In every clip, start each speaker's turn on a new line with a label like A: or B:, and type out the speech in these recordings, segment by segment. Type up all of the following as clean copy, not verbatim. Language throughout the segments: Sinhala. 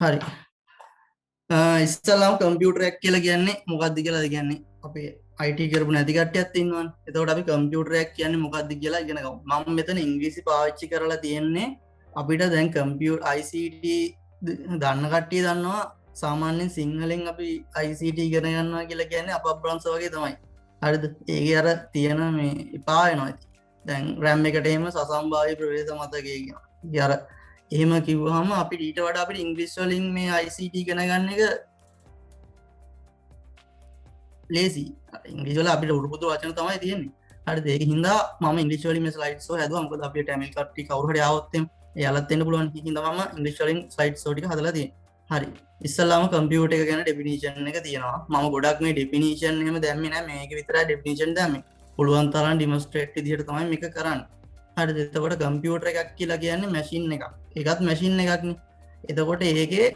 A: හරි. ඉස්සල්ලාම කම්පියුටරයක් කියලා කියන්නේ මොකක්ද කියලාද කියන්නේ අපේ IT කරපු නැති කට්ටියක් ඉන්නවනේ. එතකොට අපි කම්පියුටරයක් කියන්නේ මොකක්ද කියලා ඉගෙන ගමු. මම මෙතන ඉංග්‍රීසි පාවිච්චි කරලා තියෙන්නේ අපිට දැන් ICT දන්න කට්ටිය දන්නවා සාමාන්‍යයෙන් සිංහලෙන් අපි ICT ඉගෙන ගන්නවා කියලා කියන්නේ අපබ්‍රංශ වගේ තමයි. හරිද? ඒකේ අර තියෙන මේ එපා වෙනවා. දැන් RAM එකට එහෙම සසම්භාව්‍ය ප්‍රවේශ මතකය කියනවා. ඒ අර එහෙම කිව්වහම අපි ඊට වඩා අපිට ඉංග්‍රීසි වලින් මේ ICT ඉගෙන ගන්න එක ලේසි. ඉංග්‍රීසි වල අපිට උරුපුදු වචන තමයි තියෙන්නේ. හරිද? ඒක හින්දා මම ඉංග්‍රීසි වලින් මේ ස්ලයිඩ්ස් ඔය හදුවා. මොකද අපිට ටැමිල් කට්ටිය කවුරු හරි ආවොත් එයාලත් එන්න පුළුවන්. ඒක හින්දා මම ඉංග්‍රීසි වලින් ස්ලයිඩ්ස් ඔය ටික හදලා තියෙනවා. හරි. ඉස්සල්ලාම කම්පියුටර් එක ගැන ඩෙෆිනිෂන් එක තියෙනවා. මම ගොඩක් මේ ඩෙෆිනිෂන් එහෙම දැම්මේ නැහැ. මේක විතරයි ඩෙෆිනිෂන් දැම්මේ. පුළුවන් තරම් ඩෙමොන්ස්ට්‍රේට් විදිහට තමයි මේක කරන්නේ. හරිද? එතකොට කම්පියුටර් එකක් කියලා කියන්නේ මැෂින් එකක්. ඒකත් මැෂින් එකක්නේ. එතකොට ඒකේ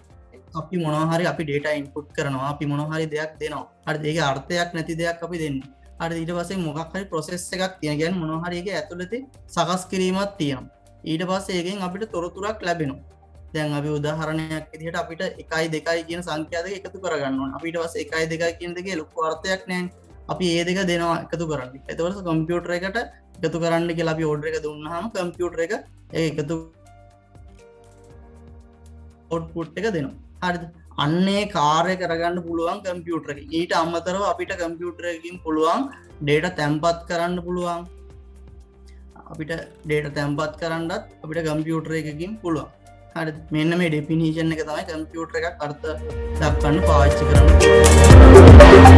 A: අපි මොනවා හරි අපි data input කරනවා. අපි මොනවා හරි දෙයක් දෙනවා. හරිද? ඒකේ අර්ථයක් නැති දෙයක් අපි දෙන්නේ. හරිද? ඊට පස්සේ මොකක් හරි process එකක් තියෙන. කියන්නේ මොනවා හරි ඒකේ ඇතුළතේ සකස් කිරීමක් තියෙනවා. ඊට පස්සේ ඒකෙන් අපිට තොරතුරක් ලැබෙනවා. දැන් අපි උදාහරණයක් විදිහට අපිට 1 2 කියන සංඛ්‍යා දෙක එකතු කරගන්න ඕන. අපි ඊට පස්සේ 1 2 කියන දෙකේ ලොකු අර්ථයක් නැහැ. අපි ඒ දෙක දෙනවා එකතු කරන්න. එතකොට කම්පියුටර් එකට එකතු කරන්න කියලා අපි ඕඩර් එක දුන්නාම කම්පියුටර් එක ඒ එකතු output එක දෙනවා. හරිද? අන්නේ කාර්ය කරගන්න පුළුවන් කම්පියුටර් එකකින්. ඊට අමතරව අපිට කම්පියුටර් එකකින් පුළුවන් data තැම්පත් කරන්න පුළුවන්. අපිට data තැම්පත් කරන්නත් අපිට කම්පියුටර් එකකින් පුළුවන්. හරිද? මෙන්න මේ ඩෙෆිනිෂන් එක තමයි කම්පියුටර් එකක් අර්ථ දක්වන්න පාවිච්චි කරන්න පුළුවන්.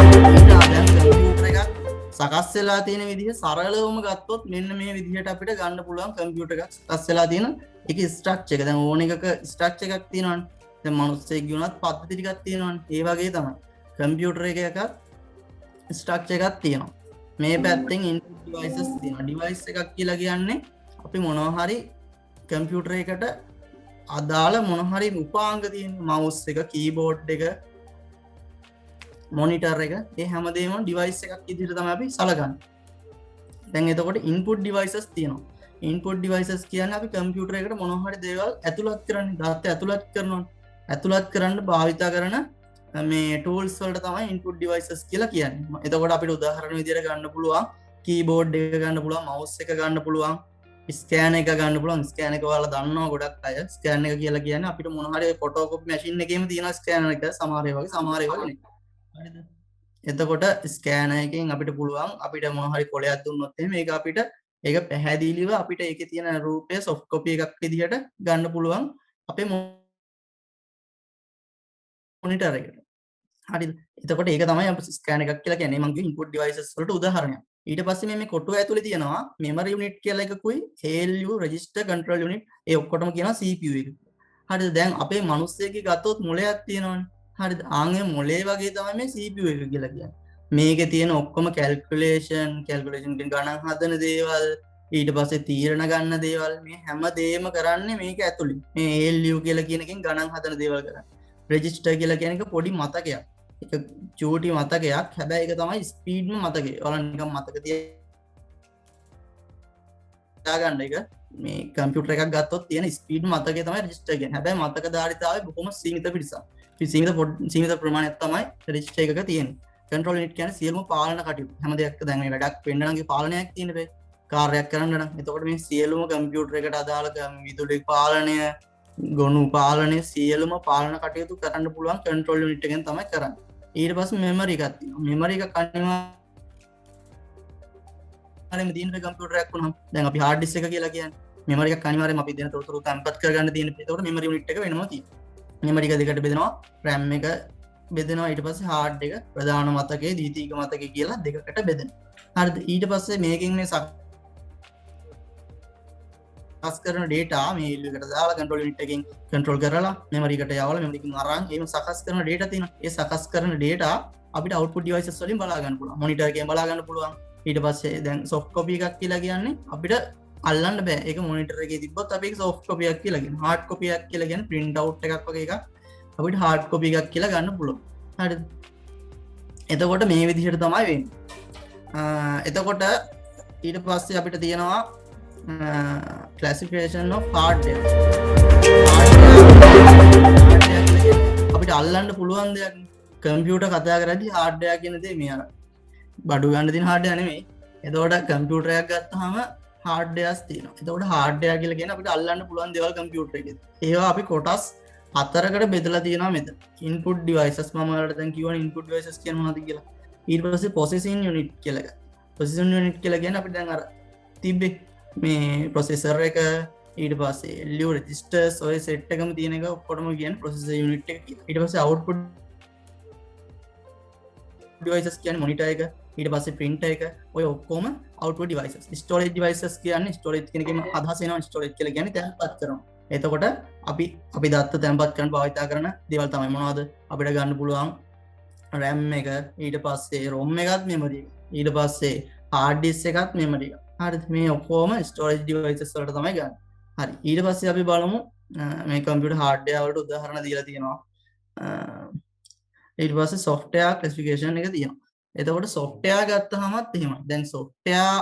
A: සකස් වෙලා තියෙන විදිහ සරලවම ගත්තොත් මෙන්න මේ විදිහට අපිට ගන්න පුළුවන් කම්පියුටර් එකක් සකස් වෙලා තියෙන ඒකේ ස්ට්‍රක්චර් එක. දැන් ඕන එකක ස්ට්‍රක්චර් එකක් තියෙනවනේ. දැන් මනුස්සයෙක් ගියොත් පද්ධති ටිකක් තියෙනවනේ. ඒ වගේ තමයි කම්පියුටර් එකක ස්ට්‍රක්චර් එකක් තියෙනවා. මේ පැත්තෙන් ඉන්පුට් ඩිවයිසස් තියෙනවා. ඩිවයිස් එකක් කියලා කියන්නේ අපි මොනවා හරි කම්පියුටර් එකට අදාළ මොනවා හරි උපාංග තියෙන මවුස් එක, කීබෝඩ් එක, මොනිටර් එක, ඒ හැමදේම ඩිවයිස් එකක් විදිහට තමයි අපි සලකන්නේ. දැන් එතකොට ඉන්පුට් ඩිවයිසස් තියෙනවා. ඉන්පුට් ඩිවයිසස් කියන්නේ අපි කම්පියුටර් එකට මොනවා හරි දේවල් ඇතුළත් කරන්නේ, data ඇතුළත් කරනවා. ඇතුළත් කරන්න භාවිතා කරන මේ tools වලට තමයි ඉන්පුට් ඩිවයිසස් කියලා කියන්නේ. එතකොට අපිට උදාහරණ විදිහට ගන්න පුළුවන් කීබෝඩ් එක ගන්න පුළුවන්, මවුස් එක ගන්න පුළුවන්, ස්කෑනර් එක ගන්න පුළුවන්. ස්කෑනර් එක ඔයාලා දන්නවා ගොඩක් අය. ස්කෑනර් එක කියලා කියන්නේ අපිට මොනවා හරි ෆොටෝකොපි මැෂින් එකේම තියෙන ස්කෑනර් එක සමහර ඒවා නෙවෙයි. හරිද? එතකොට ස්කෑනර් එකෙන් අපිට පුළුවන් අපිට මොන හරි කොලයක් දුන්නොත් එහෙම ඒක අපිට ඒක පැහැදිලිව අපිට ඒකේ තියෙන රූපය සොෆ්ට් කොපි එකක් විදිහට ගන්න පුළුවන් අපේ මොනිටර් එකට. හරිද? එතකොට ඒක තමයි අපි ස්කෑනර් එකක් කියලා කියන්නේ. මම කිව්ව ඉන්පුට් ඩිවයිසස් වලට උදාහරණයක්. ඊට පස්සේ මේ කොටුව ඇතුලේ තියෙනවා මෙමරි යුනිට් කියලා එකකුයි ALU රෙජිස්ටර් කන්ට්‍රෝල් යුනිට්. ඒ ඔක්කොටම කියනවා CPU එක. හරිද? දැන් අපේ මිනිස්සෙක්ගේ ගත්තොත් මොලයක් තියෙනවනේ. හරිද? ආන්ගේ මොලේ වගේ තමයි මේ CPU එක කියලා කියන්නේ. මේකේ තියෙන ඔක්කොම කැල්කියුලේෂන් කියන ගණන් හදන දේවල්, ඊට පස්සේ තීරණ ගන්න දේවල්, මේ හැම දෙයක්ම කරන්නේ මේක ඇතුළේ. මේ ALU කියලා කියන එකෙන් ගණන් හදන දේවල් කරන්නේ. රෙජිස්ටර් කියලා කියන එක පොඩි මතකයක්. ඒක චූටි මතකයක්. හැබැයි ඒක තමයි ස්පීඩ්ම මතකය. ඔයාලා නිකන් මතක තියාගන්න එක. මේ කම්පියුටර් එකක් ගත්තොත් තියෙන ස්පීඩ් මතකය තමයි රෙජිස්ටර් කියන්නේ. හැබැයි මතක ධාරිතාවය බොහොම සීමිත පිරිසක්. සීමිත ප්‍රමාණයක් තමයි රෙජිස්ටර් එකක තියෙන්නේ. කන්ට්‍රෝල් යුනිට් කියන්නේ සියලුම පාලන කටයුතු. හැම දෙයක් දැන් මේ වැඩක් වෙන්න නම් පාලනයක් තියෙන්න බෑ. කාර්යයක් කරන්න නම්. එතකොට මේ සියලුම කම්පියුටර් එකට අදාළ විදුලි පාලනය, ගොනු පාලනය, සියලුම පාලන කටයුතු කරන්න පුළුවන් කන්ට්‍රෝල් යුනිට් එකෙන් තමයි කරන්නේ. ඊට පස්සේ මෙමරි එකක් තියෙනවා. මෙමරි එක අනිවාර්යයෙන්ම දින කම්පියුටර් එකක් වුණාම දැන් අපි හાર્ඩ් ඩිස්ක් එක කියලා කියන්නේ. මෙමරි එක අනිවාර්යයෙන්ම අපි දෙන තොරතුරු තැන්පත් කරගන්න තියෙන. ඒකට මෙමරි යුනිට් එක වෙනම තියෙනවා. මෙමරි එක දෙකට බෙදෙනවා. RAM එක බෙදෙනවා. ඊට පස්සේ හાર્ඩ් එක, ප්‍රධාන මතකය, ද්විතීයික මතකය කියලා දෙකකට බෙදෙනවා. හරිද? ඊට පස්සේ මේකෙන් මේ සකස් කරන data මේ ALU එකට දාලා කන්ට්‍රෝල් යුනිට් එකෙන් කන්ට්‍රෝල් කරලා මෙමරි එකට යවලා මෙමරි එකෙන් අරන් එහෙම සකස් කරන data තියෙනවා. ඒ සකස් කරන data අපිට output devices වලින් බලා ගන්න පුළුවන්. මොනිටර් එකෙන් බලා ගන්න පුළුවන්. ඊට පස්සේ දැන් soft copy එකක් කියලා කියන්නේ අපිට අල්ලන්න බෑ. ඒක මොනිටර් එකේ තිබ්බොත් අපි ඒක soft copy එකක් කියලා කියනවා. hard copy එකක් කියලා කියන්නේ print out එකක් වගේ එකක්. අපිට hard copy එකක් කියලා ගන්න පුළුවන්. හරිද? එතකොට මේ විදිහට තමයි වෙන්නේ. එතකොට ඊට පස්සේ අපිට තියෙනවා classification of hardware. හાඩ්වෙයා කියලා කියන්නේ අපිට අල්ලන්න පුළුවන් දෙයක්. කම්පියුටර් කතා කරද්දී හાඩ්වෙයා කියන දේ මේ අර බඩු ගන්න තියෙන හાඩ්වෙයා නෙමෙයි. එතකොට කම්පියුටර් එකක් ගත්තාම හાඩ්වෙයාස් තියෙනවා. එතකොට හાඩ්වෙයා කියලා කියන්නේ අපිට අල්ලන්න පුළුවන් දේවල් කම්පියුටර් එකේ. ඒවා අපි කොටස් හතරකට බෙදලා තියෙනවා මෙතන. ඉන්පුට් ඩිවයිසස් මම වලට දැන් කියවන ඉන්පුට් ඩිවයිසස් කියන්නේ මොනවද කියලා. ඊට පස්සේ ප්‍රොසෙසින් යුනිට් කියලා එකක්. ප්‍රොසෙසින් යුනිට් කියලා කියන්නේ අපිට දැන් අර තිබ්බේ මේ ප්‍රොසෙසර් එක ඊට පස්සේ LU රෙජිස්ටර්ස් ඔය සෙට් එකම තියෙන එක ඔක්කොටම කියන්නේ ප්‍රොසෙසර් යුනිට් එක කියලා. ඊට පස්සේ අවුට්පුට් ඩිවයිසස් කියන්නේ මොනිටර් එක, ඊට පස්සේ printer එක, ඔය ඔක්කොම output devices. storage devices කියන්නේ storage කියන එකෙන් අදහස් වෙනවා storage කියලා කියන්නේ තැන්පත් කරනවා. එතකොට අපි දත්ත තැන්පත් කරන්න භාවිතා කරන දේවල් තමයි මොනවද? අපිට ගන්න පුළුවන් RAM එක, ඊට පස්සේ ROM එකත් memory එක, ඊට පස්සේ hard disk එකත් memory එක. හරිද? මේ ඔක්කොම storage devices වලට තමයි ගන්න. හරි. ඊට පස්සේ අපි බලමු මේ computer hardware වලට උදාහරණ දීලා තියෙනවා. ඊට පස්සේ software classification එක තියෙනවා. එතකොට software ගත්තහමත් එහෙමයි. දැන් software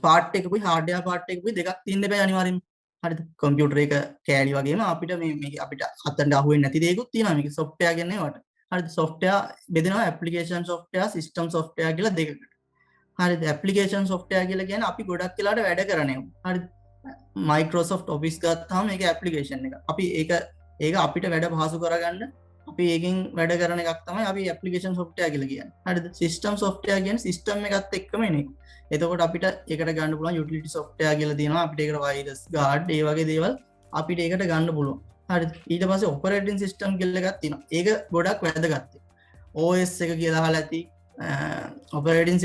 A: part එකකුයි hardware part එකකුයි දෙකක් තියෙන්න බෑ අනිවාර්යෙන්ම. හරිද? computer එක කෑලි වගේම අපිට මේක අපිට අතට අහුවෙන්නේ නැති දේකුත් තියෙනවා මේක software කියන්නේ ඒවට. හරිද? software බෙදෙනවා application software, system software කියලා දෙකකට. හරිද? application software කියලා කියන්නේ අපි ගොඩක් වෙලාවට වැඩ කරන ඒවා. හරිද? Microsoft Office ගත්තාම මේක application එක. අපි ඒක අපිට වැඩ පහසු කරගන්න අපි ඒකෙන් වැඩ කරන එකක් තමයි අපි application software කියලා කියන්නේ. හරිද? system software කියන්නේ system එකත් එක්කම එන එක. එතකොට අපිට ඒකට ගන්න පුළුවන් utility software කියලා තියෙනවා. අපිට ඒකට virus guard ඒ වගේ දේවල් අපිට ඒකට ගන්න පුළුවන්. හරිද? ඊට පස්සේ operating system කියලා එකක් තියෙනවා. ඒක ගොඩක් වැදගත්. OS එක කියලා අහලා ඇති. operating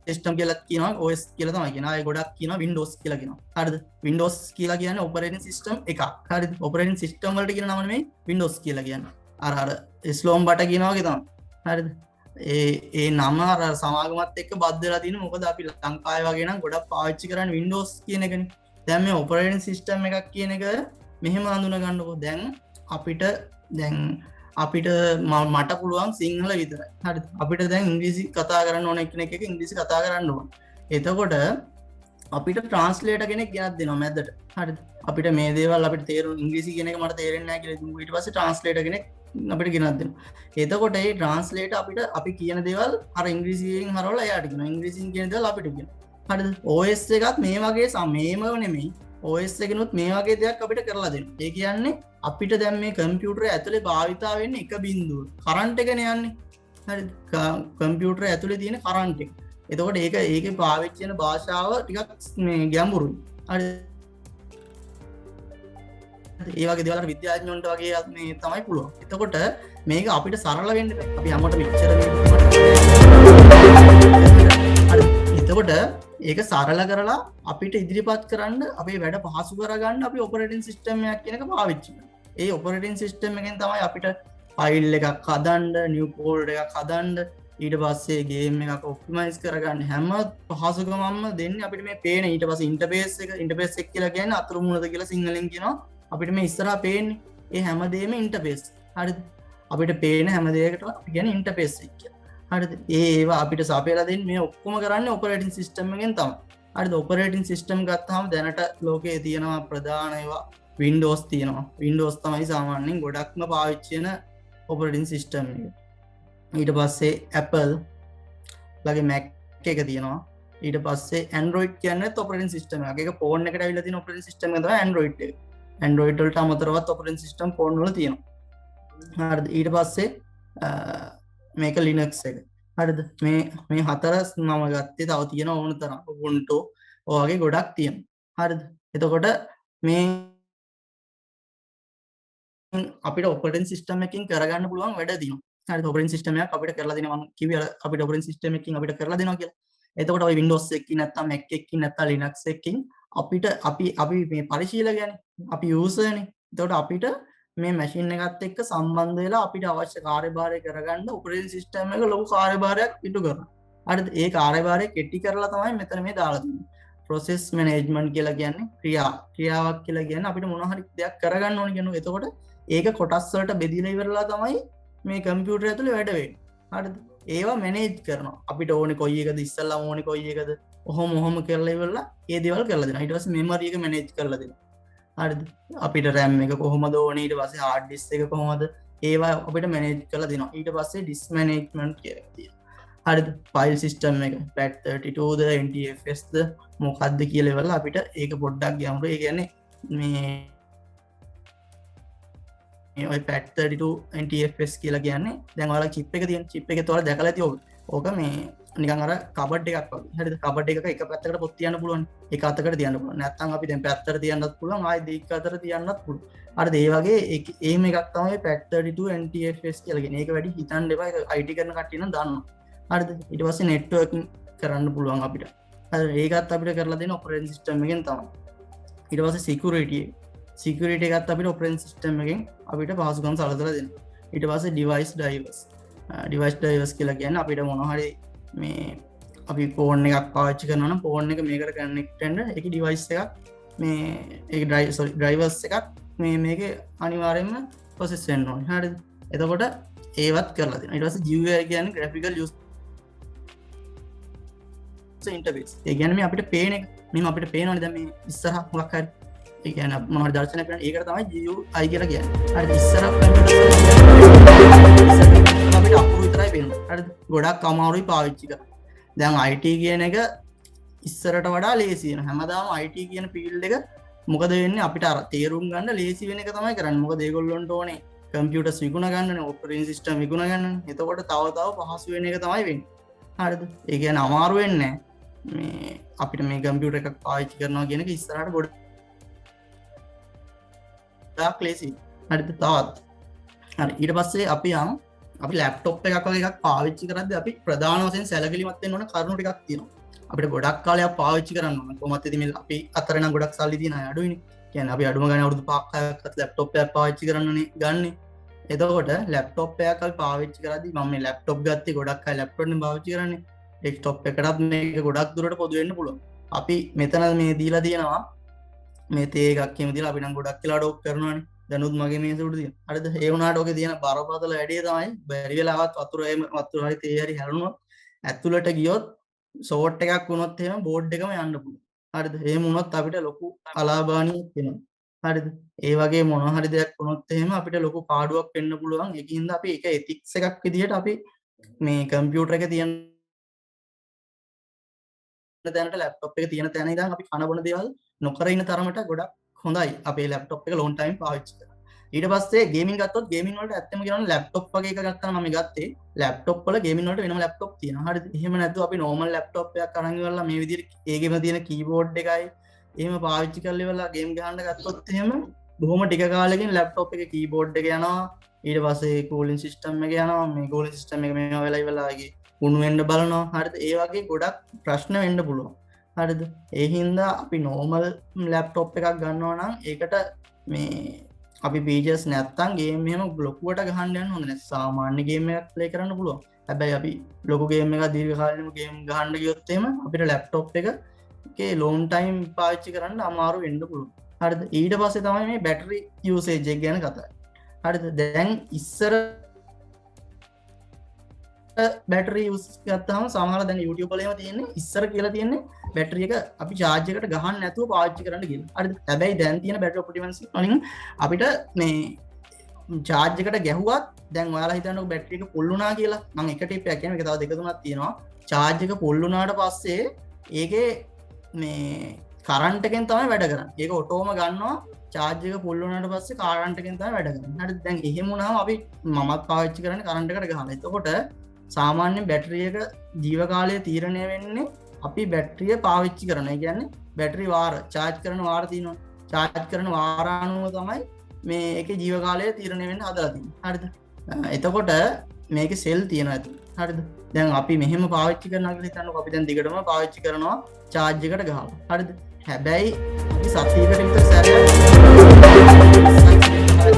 A: system කියලා කියනවා OS කියලා තමයි කියනවා. ඒ ගොඩක් කියනවා Windows කියලා කියනවා. හරිද? Windows කියලා කියන්නේ operating system එකක්. හරිද? operating system වලට කියන නම නෙමෙයි Windows කියලා කියන්නේ. අර ස්ලෝම් බට කියනවා වගේ තමයි. හරිද? ඒ නම අර සමාගමත් එක්ක බද්ධ වෙලා තියෙන මොකද අපි ලංකාවේ වගේ නම් ගොඩක් පාවිච්චි කරන්නේ Windows කියන එකනේ. දැන් මේ operating system එකක් කියන එක මෙහෙම හඳුනා ගන්නකො. දැන් අපිට මට පුළුවන් සිංහල විතරයි. හරිද? අපිට දැන් ඉංග්‍රීසි කතා කරන්න ඕන කෙනෙක් එක ඉංග්‍රීසි කතා කරන්න ඕන. එතකොට අපිට ට්‍රාන්ස්ලේටර් කෙනෙක් ගෙනත් දෙනවා මැදට. හරිද? අපිට මේ දේවල් අපිට තේරුම් ඉංග්‍රීසි කියන එක මට තේරෙන්නේ නැහැ කියලා ඊට පස්සේ ට්‍රාන්ස්ලේටර් කෙනෙක් අපිට ගෙනත් දෙනවා. එතකොට ඒ ට්‍රාන්ස්ලේටර් අපි කියන දේවල් අර ඉංග්‍රීසියෙන් හරවලා එයාට කියනවා. ඉංග්‍රීසියෙන් කියන දේවල් අපිට කියනවා. හරිද? OS එකත් මේ වගේ සමේම නෙමෙයි. OS එකනොත් මේ වගේ දෙයක් අපිට කරලා දෙනවා. ඒ කියන්නේ අපිට දැන් මේ කම්පියුටරේ ඇතුලේ භාවිතා වෙන්නේ එක බිඳුව. කරන්ට් එකනේ යන්නේ. හරිද? කම්පියුටරේ ඇතුලේ තියෙන කරන්ට් එක. එතකොට ඒකේ පාවිච්චි කරන භාෂාව ටිකක් මේ ගැඹුරුයි. හරිද? ඒ වගේ දේවල් විද්‍යාඥයන්ට වගේ මේ තමයි පුළුවන්. එතකොට මේක අපිට සරල වෙන්න බෑ. අපි හැමෝටම ඉච්චර එතකොට ඒක සරල කරලා අපිට ඉදිරිපත් කරන්න අපේ වැඩ පහසු කරගන්න අපි ඔපරේටින් සිස්ටම් එකක් කියන එක පාවිච්චි කරනවා. ඒ ඔපරේටින් සිස්ටම් එකෙන් තමයි අපිට ෆයිල් එකක් හදන්න, නිව් ෆෝල්ඩර් එකක් හදන්න, ඊට පස්සේ ගේම් එකක් ඔප්ටිමයිස් කරගන්න හැම පහසුකමක්ම දෙන්නේ අපිට මේ පේන ඊට පස්සේ ඉන්ටර්ෆේස් එක කියලා කියන්නේ අතුරු මුලද කියලා සිංහලෙන් කියනවා. අපිට මේ ඉස්සරහා පේන්නේ ඒ හැමදේම ඉන්ටර්ෆේස්. හරිද? අපිට පේන හැම දෙයකටම අපි කියන්නේ ඉන්ටර්ෆේස් එක කියලා. හරිද? ඒවා අපිට සපයලා දෙන්නේ මේ ඔක්කොම කරන්නේ ඔපරේටින් සිස්ටම් එකෙන් තමයි. හරිද? ඔපරේටින් සිස්ටම් ගත්තාම දැනට ලෝකයේ තියෙනවා ප්‍රධාන ඒවා Windows තියෙනවා. Windows තමයි සාමාන්‍යයෙන් ගොඩක්ම පාවිච්චි වෙන ඔපරේටින් සිස්ටම් එක. ඊට පස්සේ Apple ලගේ Mac එක තියෙනවා. ඊට පස්සේ Android කියන්නේ ඔපරේටින් සිස්ටම් එකක්. ඒක ෆෝන් එකට අවිල්ලා තියෙන ඔපරේටින් සිස්ටම් එක තමයි Android එක. Android වලට අමතරවත් ඔපරේටින් සිස්ටම් ෆෝන් වල තියෙනවා. හරිද? ඊට පස්සේ මේක Linux එක. හරිද? මේ හතර මම ගත්තේ තව තියෙන ඕන තරම් Ubuntu ඔයගේ ගොඩක් තියෙනවා. හරිද? එතකොට මේ අපිට ඔපරේටින් සිස්ටම් එකකින් කරගන්න පුළුවන් වැඩ තියෙනවා. හරිද? ඔපරේටින් සිස්ටම් එකක් අපිට කරලා දෙනවා. මම කිව්වේ අපිට ඔපරේටින් සිස්ටම් එකකින් අපිට කරලා දෙනවා කියලා. එතකොට ඔය Windows එකකින් නැත්නම් Mac එකකින් නැත්නම් Linux එකකින් අපිට අපි මේ පරිශීලකයනේ. අපි යූසර්නේ. එතකොට අපිට මේ මැෂින් එකත් එක්ක සම්බන්ධ වෙලා අපිට අවශ්‍ය කාර්යභාරය කරගන්න ඔපරේටින් සිස්ටම් එක ලොකු කාර්යභාරයක් ඉටු කරනවා. හරිද? ඒ කාර්යභාරය කෙටි කරලා තමයි මෙතන මේ දාලා තියෙන්නේ. process management කියලා කියන්නේ ක්‍රියාවක් කියලා කියන්නේ අපිට මොන හරි දෙයක් කරගන්න ඕන කියනවා. එතකොට ඒක කොටස් වලට බෙදලා ඉවරලා තමයි මේ කම්පියුටර් ඇතුලේ වැඩ වෙන්නේ. හරිද? ඒවා මැනේජ් කරනවා. අපිට ඕනේ කොයි එකද ඉස්සල්ලාම ඕනේ කොයි එකද ඔහොම කරලා ඉවරලා ඒ දේවල් කරලා දෙනවා. ඊට පස්සේ මෙමරි එක මැනේජ් කරලා දෙනවා. හරිද? අපිට RAM එක කොහොමද ඕනේ, ඊට පස්සේ hard disk එක කොහොමද, ඒවා අපිට මැනේජ් කරලා දෙනවා. ඊට පස්සේ disk management කියලා එකක් තියෙනවා. හරිද? file system එක FAT32 ද NTFS ද මොකක්ද කියලා ඉවරලා අපිට ඒක පොඩ්ඩක් ගැඹුරු. ඒ කියන්නේ මේ ඔය FAT32 NTFS කියලා කියන්නේ දැන් ඔයාලා chip එක තියෙන chip එකේ ඔයාලා දැකලා ඇති ඕක මේ නිකන් අර කබඩ් එකක් වගේ. හරිද? කබඩ් එකක එක පැත්තකට පොත් තියන්න පුළුවන්. එක අතකට තියන්න පුළුවන්. නැත්නම් අපි දැන් පැත්තට තියන්නත් පුළුවන්. ආයෙ දෙක අතට තියන්නත් පුළුවන්. හරිද? ඒ වගේ එහෙම එකක් තමයි FAT32 NTFS කියලා කියන්නේ. ඒක වැඩි හිතන්න එපා. ඒක IT කරන කට්ටිය නම් දන්නවා. හරිද? ඊට පස්සේ networking කරන්න පුළුවන් අපිට. හරිද? ඒකත් අපිට කරලා දෙන operating system එකෙන් තමයි. ඊට පස්සේ security එකත් අපිට operating system එකෙන් අපිට පහසුකම් සලසලා දෙනවා. ඊට පස්සේ device drivers කියලා කියන්නේ අපිට මොනවා හරි මේ අපි ෆෝන් එකක් පාවිච්චි කරනවා නම් ෆෝන් එක මේකට කනෙක්ට් වෙන්න ඒකේ ඩිවයිස් එකක් මේ ඒක ඩ්‍රයිවර්ස් එකක් මේකේ අනිවාර්යයෙන්ම ප්‍රොසෙස් වෙන්න ඕනේ. හරිද? එතකොට ඒවත් කරලා දෙනවා. ඊට පස්සේ GUI කියන්නේ graphical user interface. ඒ කියන්නේ මේ අපිට පේන එක මෙහෙම අපිට පේනවනේ දැන් මේ ඉස්සරහ මොකක් හරි ඒ කියන්නේ මොනවා හරි දර්ශනයක් කරන ඒකට තමයි GUI කියලා කියන්නේ. හරිද? ඉස්සරහ අපිට අකුරු විතරයි පේනවා. හරිද? ගොඩක් අමාරුයි පාවිච්චි කරන්න. දැන් IT කියන එක ඉස්සරට වඩා ලේසි වෙනවා. හැමදාම IT කියන ෆීල්ඩ් එක මොකද වෙන්නේ අපිට අර තේරුම් ගන්න ලේසි වෙන එක තමයි කරන්නේ. මොකද ඒගොල්ලොන්ට ඕනේ කම්පියුටර්ස් විකුණ ගන්නනේ, ඔපරේටින් සිස්ටම් විකුණ ගන්නනේ. එතකොට තව පහසු වෙන එක තමයි වෙන්නේ. හරිද? ඒ කියන්නේ අමාරු වෙන්නේ නැහැ. මේ අපිට මේ කම්පියුටර් එකක් පාවිච්චි කරනවා කියන එක ඉස්සරහට ගොඩක් ලේසි. හරිද? තවත් හරි ඊට පස්සේ අපි ලැප්ටොප් එකක් වගේ එකක් පාවිච්චි කරද්දී අපි ප්‍රධාන වශයෙන් සැලකිලිමත් වෙන්න ඕන කරුණු ටිකක් තියෙනවා. අපිට ගොඩක් කාලයක් පාවිච්චි කරන්න ඕන. කොහොමද ඉතින් මේ අපි අතර නම් ගොඩක් සල්ලි තියෙන අය අඩුයිනේ. කියන්නේ අපි අඩුම ගානේ අවුරුදු 5ක් ලැප්ටොප් එකක් පාවිච්චි කරන්නනේ ගන්නේ. එතකොට ලැප්ටොප් එකක් අපි පාවිච්චි කරද්දී මම මේ ලැප්ටොප් ගත්තේ ගොඩක් අය ලැප්ටොප් නේ පාවිච්චි කරන්නේ. ඩෙස්ක්ටොප් එකටත් මේක ගොඩක් දුරට පොදු වෙන්න පුළුවන්. අපි මෙතන මේ දීලා තියෙනවා මේ තේ එකක් එහෙම දීලා අපි නම් ගොඩක් කියලා ඩොක් කරනවානේ. දැනුත් මගේ මේසෙට තියෙන. හරිද? ඒ වුණාට ඔකේ තියෙන බරපතල වැඩේ තමයි බැරි වෙලාවත් වතුර හරි තේ හරි හැරුණොත් ඇතුළට ගියොත් ෂෝට් එකක් වුණොත් එහෙම බෝඩ් එකම යන්න පුළුවන්. හරිද? එහෙම වුණොත් අපිට ලොකු අලාභානියක් වෙනවා. හරිද? ඒ වගේ මොනවා හරි දෙයක් වුණොත් එහෙම අපිට ලොකු පාඩුවක් වෙන්න පුළුවන්. ඒකින්ද අපි ඒක එතික්ස් එකක් විදිහට අපි මේ කම්පියුටර් එකේ තියෙන තැනට ලැප්ටොප් එක තියෙන තැන ඉඳන් අපි කන බොන දේවල් නොකර ඉන්න තරමට ගොඩක් හොඳයි අපේ ලැප්ටොප් එක ලොන් ටයිම් පාවිච්චි කරලා. ඊට පස්සේ ගේමින් ගත්තොත් ගේමින් වලට ඇත්තම කියනවා ලැප්ටොප් වගේ එකක් ගත්තා නම් මම ගත්තේ ලැප්ටොප් වල ගේමින් වලට වෙනම ලැප්ටොප් තියෙනවා. හරිද? එහෙම නැතුව අපි නෝමල් ලැප්ටොප් එකක් අරන් ඉවරලා මේ විදිහට ඒකෙම තියෙන කීබෝඩ් එකයි එහෙම පාවිච්චි කරලා ඉවරලා ගේම් ගහන්න ගත්තොත් එහෙම බොහොම ටික කාලෙකින් ලැප්ටොප් එකේ කීබෝඩ් එක යනවා. ඊට පස්සේ කූලින් සිස්ටම් එක යනවා. මේ කූලින් සිස්ටම් එක මේවා වෙලා ඉවරලා ආගේ උණු වෙන්න බලනවා. හරිද? ඒ වගේ ගොඩක් ප්‍රශ්න වෙන්න පුළුවන්. හරිද? ඒ හින්දා අපි නෝමල් ලැප්ටොප් එකක් ගන්නවා නම් ඒකට මේ අපි පීචර්ස් නැත්තම් ගේම් එහෙම ලොකුවට ගහන්න යන්න හොඳ නැහැ. සාමාන්‍ය ගේම් එකක් ප්ලේ කරන්න පුළුවන්. හැබැයි අපි ලොකු ගේම් එකක් දීර්ඝකාලීනව ගේම් ගහන්න ගියොත් එහෙම අපිට ලැප්ටොප් එකේ ලොන් ටයිම් පාවිච්චි කරන්න අමාරු වෙන්න පුළුවන්. හරිද? ඊට පස්සේ තමයි මේ බැටරි යූසේජ් එක ගැන කතා. හරිද? දැන් ඉස්සර බැටරි යූස් ගත්තාම සමහර දැන් YouTube වල එහෙම තියෙන්නේ ඉස්සර කියලා තියෙන්නේ බැටරි එක අපි charge එකට ගහන්න නැතුව පාවිච්චි කරන්න කියලා. හරිද? හැබැයි දැන් තියෙන බැටරි ඔපටිමන්ස් වලින් අපිට මේ charge එකට ගැහුවත් දැන් ඔයාලා හිතන්නකො බැටරි එක full වුණා කියලා. මම එක ටිප් එකක් කියනවා. ඒක තව දෙක තුනක් තියෙනවා. charge එක full වුණාට පස්සේ ඒකේ මේ කරන්ට් එකෙන් තමයි වැඩ කරන්නේ. ඒක ඔටෝම ගන්නවා. charge එක full වුණාට පස්සේ කරන්ට් එකෙන් තමයි වැඩ කරන්නේ. හරිද? දැන් එහෙම වුණාම අපි මමත් පාවිච්චි කරන්නේ කරන්ට් එකට ගහලා. එතකොට සාමාන්‍ය බැටරිය එක ජීව කාලය තීරණය වෙන්නේ අපි බැටරිය පාවිච්චි කරන. ඒ කියන්නේ බැටරි වාර charge කරන වාර තියෙනවා. charge කරන වාර අනුව තමයි මේ ඒකේ ජීව කාලය තීරණය වෙන්න හදලා තියෙන්නේ. හරිද? එතකොට මේකේ සෙල් තියෙනවා ඇතුළේ. හරිද? දැන් අපි මෙහෙම පාවිච්චි කරනවා කියලා හිතන්නකො. අපි දැන් දිගටම පාවිච්චි කරනවා charge එකට ගහලා. හරිද? හැබැයි අපි සතියකට විතර සැරයක්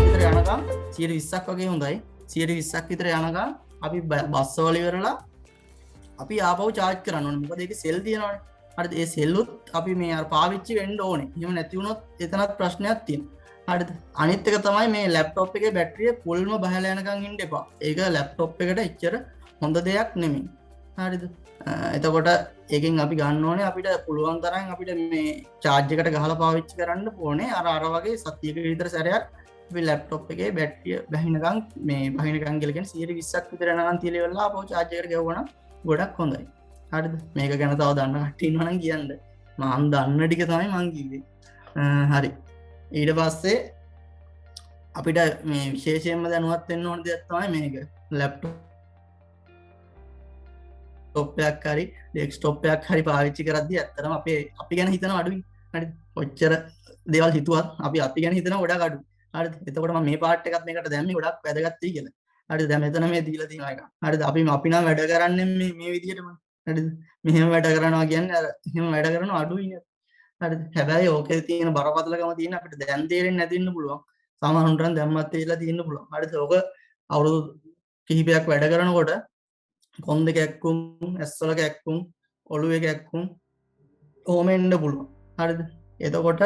A: විතර යනකම් 120ක් වගේ හොඳයි. 120ක් විතර යනකම් අපි බස් වල ඉවරලා අපි ආපහු charge කරන්න ඕනේ. මොකද ඒකේ සෙල් තියෙනවානේ. හරිද? ඒ සෙල්ලුත් අපි මේ අර පාවිච්චි වෙන්න ඕනේ. එහෙම නැති වුණොත් එතනත් ප්‍රශ්නයක් තියෙනවා. හරිද? අනිත් එක තමයි මේ ලැප්ටොප් එකේ බැටරිය ෆුල්ම බහලා යනකම් ඉන්න එපා. ඒක ලැප්ටොප් එකට එච්චර හොඳ දෙයක් නෙමෙයි. හරිද එතකොට ඒකෙන් අපි ගන්න ඕනේ අපිට පුළුවන් තරම් අපිට මේ චාර්ජ් එකට ගහලා පාවිච්චි කරන්න ඕනේ අර වගේ සතියක විතර සැරයක් අපි ලැප්ටොප් එකේ බැටරිය බහිනකම් මේ බහිනකම් කියලා කියන්නේ 120ක් විතර යනකම් තියලා ඉවරලා ආපහු චාර්ජ් එකට ගෙවුවනම් ගොඩක් හොඳයි හරිද මේක ගැන තව දන්න කට්ටිය ඉන්නවා නම් කියන්න මම දන්න ටික තමයි මං කිව්වේ හරි ඊට පස්සේ අපිට මේ විශේෂයෙන්ම දැනුවත් වෙන්න ඕන දෙයක් තමයි මේක ලැප්ටොප්යක් හරි ඩෙස්ක්ටොප්යක් හරි පාවිච්චි කරද්දී ඇත්තටම අපි ගැන හිතන අඩුයි හරි කොච්චර දේවල් හිතුවත් අපි ගැන හිතන ගොඩක් අඩුයි හරිද එතකොට මම මේ පාර්ට් එකත් මේකට දැම්මේ ගොඩක් වැදගත් වෙයි කියලා හරිද දැන් මෙතන මේ දීලා තියෙන එක හරිද අපි නම් වැඩ කරන්නේ මේ විදිහටම හරිද මෙහෙම වැඩ කරනවා කියන්නේ අර එහෙම වැඩ කරන අඩුයි නේද හරිද හැබැයි ඕකේ තියෙන බරපතලකම තියෙන අපිට දැන් තේරෙන්නේ නැති ඉන්න පුළුවන් සමහරුන්ටන් දැම්මත් තේරලා තියෙන්න පුළුවන් හරිද ඕක අවුරුදු කිහිපයක් වැඩ කරනකොට කොන් දෙක එක්කුම් ඇස්වල කැක්කුම් ඔළුවේ කැක්කුම් ඕම එන්න පුළුවන් හරිද එතකොට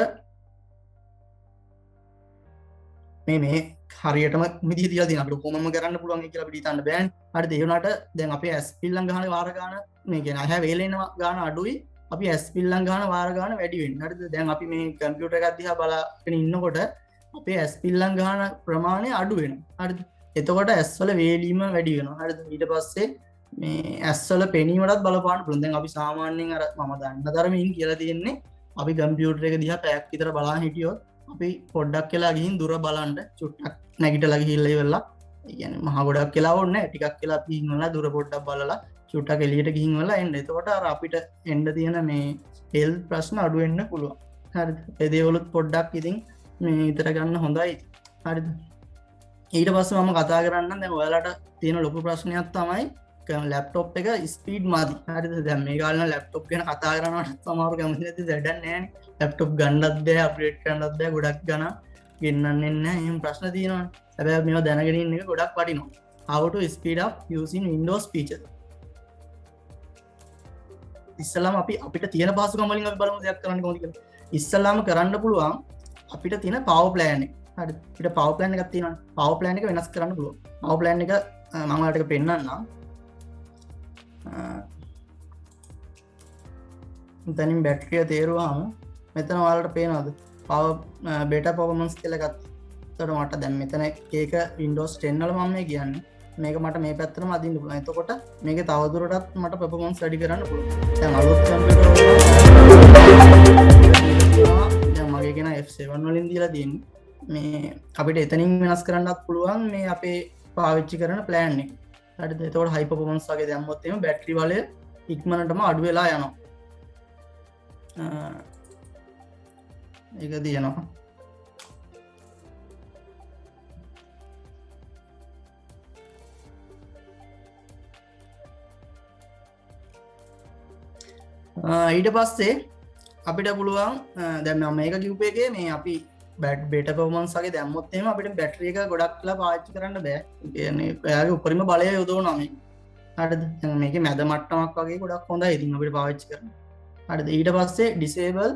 A: මේ හරියටම විදිහ තියලා තියෙන අපිට කොහොමම කරන්න පුළුවන් කියලා අපිට හිතන්න බෑනේ හරිද ඒ වුණාට දැන් අපේ ඇස් පිල්ලම් ගහන වාර ගන්න මේ කියන්නේ අහැ වේලෙන ගාන අඩුයි අපි ඇස් පිල්ලම් ගහන වාර ගන්න වැඩි වෙන්නේ හරිද දැන් අපි මේ කම්පියුටර් එකක් දිහා බලාගෙන ඉන්නකොට අපේ ඇස් පිල්ලම් ගහන ප්‍රමාණය අඩු වෙනවා හරිද එතකොට ඇස්වල වේලීම වැඩි වෙනවා හරිද ඊට පස්සේ මේ ඇස්වල පෙනීමටත් බලපාන්න පුළුවන් දැන් අපි සාමාන්‍යයෙන් අර මම දන්න තරමින් කියලා තියෙන්නේ අපි කම්පියුටර් එක දිහා පැයක් විතර බලන් හිටියොත් අපි පොඩ්ඩක් කියලා ගිහින් දුර බලන්න චුට්ටක් නැගිටලා ගිහිල්ලා ඉවරලා ඒ කියන්නේ මහ ගොඩක් කියලා ඕනේ නැහැ ටිකක් කියලා අපි ඉන්නලා දුර පොඩ්ඩක් බලලා චුට්ටක් එළියට ගිහින් වලා එන්න එතකොට අර අපිට එන්න තියෙන මේ හෙල්ත් ප්‍රශ්න අඩු වෙන්න පුළුවන් හරිද ඒ දේවලුත් පොඩ්ඩක් ඉතින් මේ විතර ගන්න හොඳයි හරිද ඊට පස්සේ මම කතා කරන්නම් දැන් ඔයාලට තියෙන ලොකු ප්‍රශ්නයක් තමයි ලැප්ටොප් එක ස්පීඩ් මදි හරිද දැන් මේ කාලේ ලැප්ටොප් ගැන කතා කරනවට සමහරව කැමති නැති වැඩක් නැහැ ලැප්ටොප් ගන්නත් බෑ අප්ඩේට් කරන්නත් බෑ ගොඩක් ගණන් ගෙන්නන්නේ නැහැ එහෙම ප්‍රශ්න තියෙනවා හැබැයි මේවා දැනගෙන ඉන්න එක ගොඩක් වටිනවා how to speed up using windows feature ඉස්සලාම අපිට තියෙන පහසුකම් වලින් අපි බලමු දෙයක් කරන්න කොහොමද කියලා ඉස්සලාම කරන්න පුළුවන් අපිට තියෙන power plan එක හරි අපිට power plan එකක් තියෙනවා power plan එක වෙනස් කරන්න පුළුවන් power plan එක මම ඔයාලට ඒක පෙන්නන්නම් මෙතනින් බැටරිය තේරුවාම මෙතන ඔයාලට පේනවද power beta performance කියලා එකක් එතකොට මට දැන් මෙතන ඒක Windows 10 වල මම මේ කියන්නේ මේක මට මේ පැත්තටම අදින්න පුළුවන් එතකොට මේක තවදුරටත් මට performance වැඩි කරන්න පුළුවන් දැන් අලුත් කම්පියුටර් දැන් මගේ කෙනා F7 වලින් දීලා තියෙන්නේ මේ අපිට එතනින් වෙනස් කරන්නත් පුළුවන් මේ අපේ පාවිච්චි කරන ප්ලෑන් එක හරිද එතකොට හයි පර්ෆෝමන්ස් වගේ දැම්මොත් එහෙම බැටරි බලය ඉක්මනටම අඩු වෙලා යනවා ඒක දිනනවා ඊට පස්සේ අපිට පුළුවන් දැන් මම මේක කිව්වේ එකේ මේ අපි බෙට පර්ෆෝමන්ස් වගේ දැම්මොත් එහෙම අපිට බැටරි එක ගොඩක්ලා පාවිච්චි කරන්න බෑ. ඒ කියන්නේ එයාගේ උපරිම බලය යොදවනවා මේ. හරිද? දැන් මේකේ මැද මට්ටමක් වගේ ගොඩක් හොඳයි ඉතින් අපිට පාවිච්චි කරන්න. හරිද? ඊට පස්සේ disable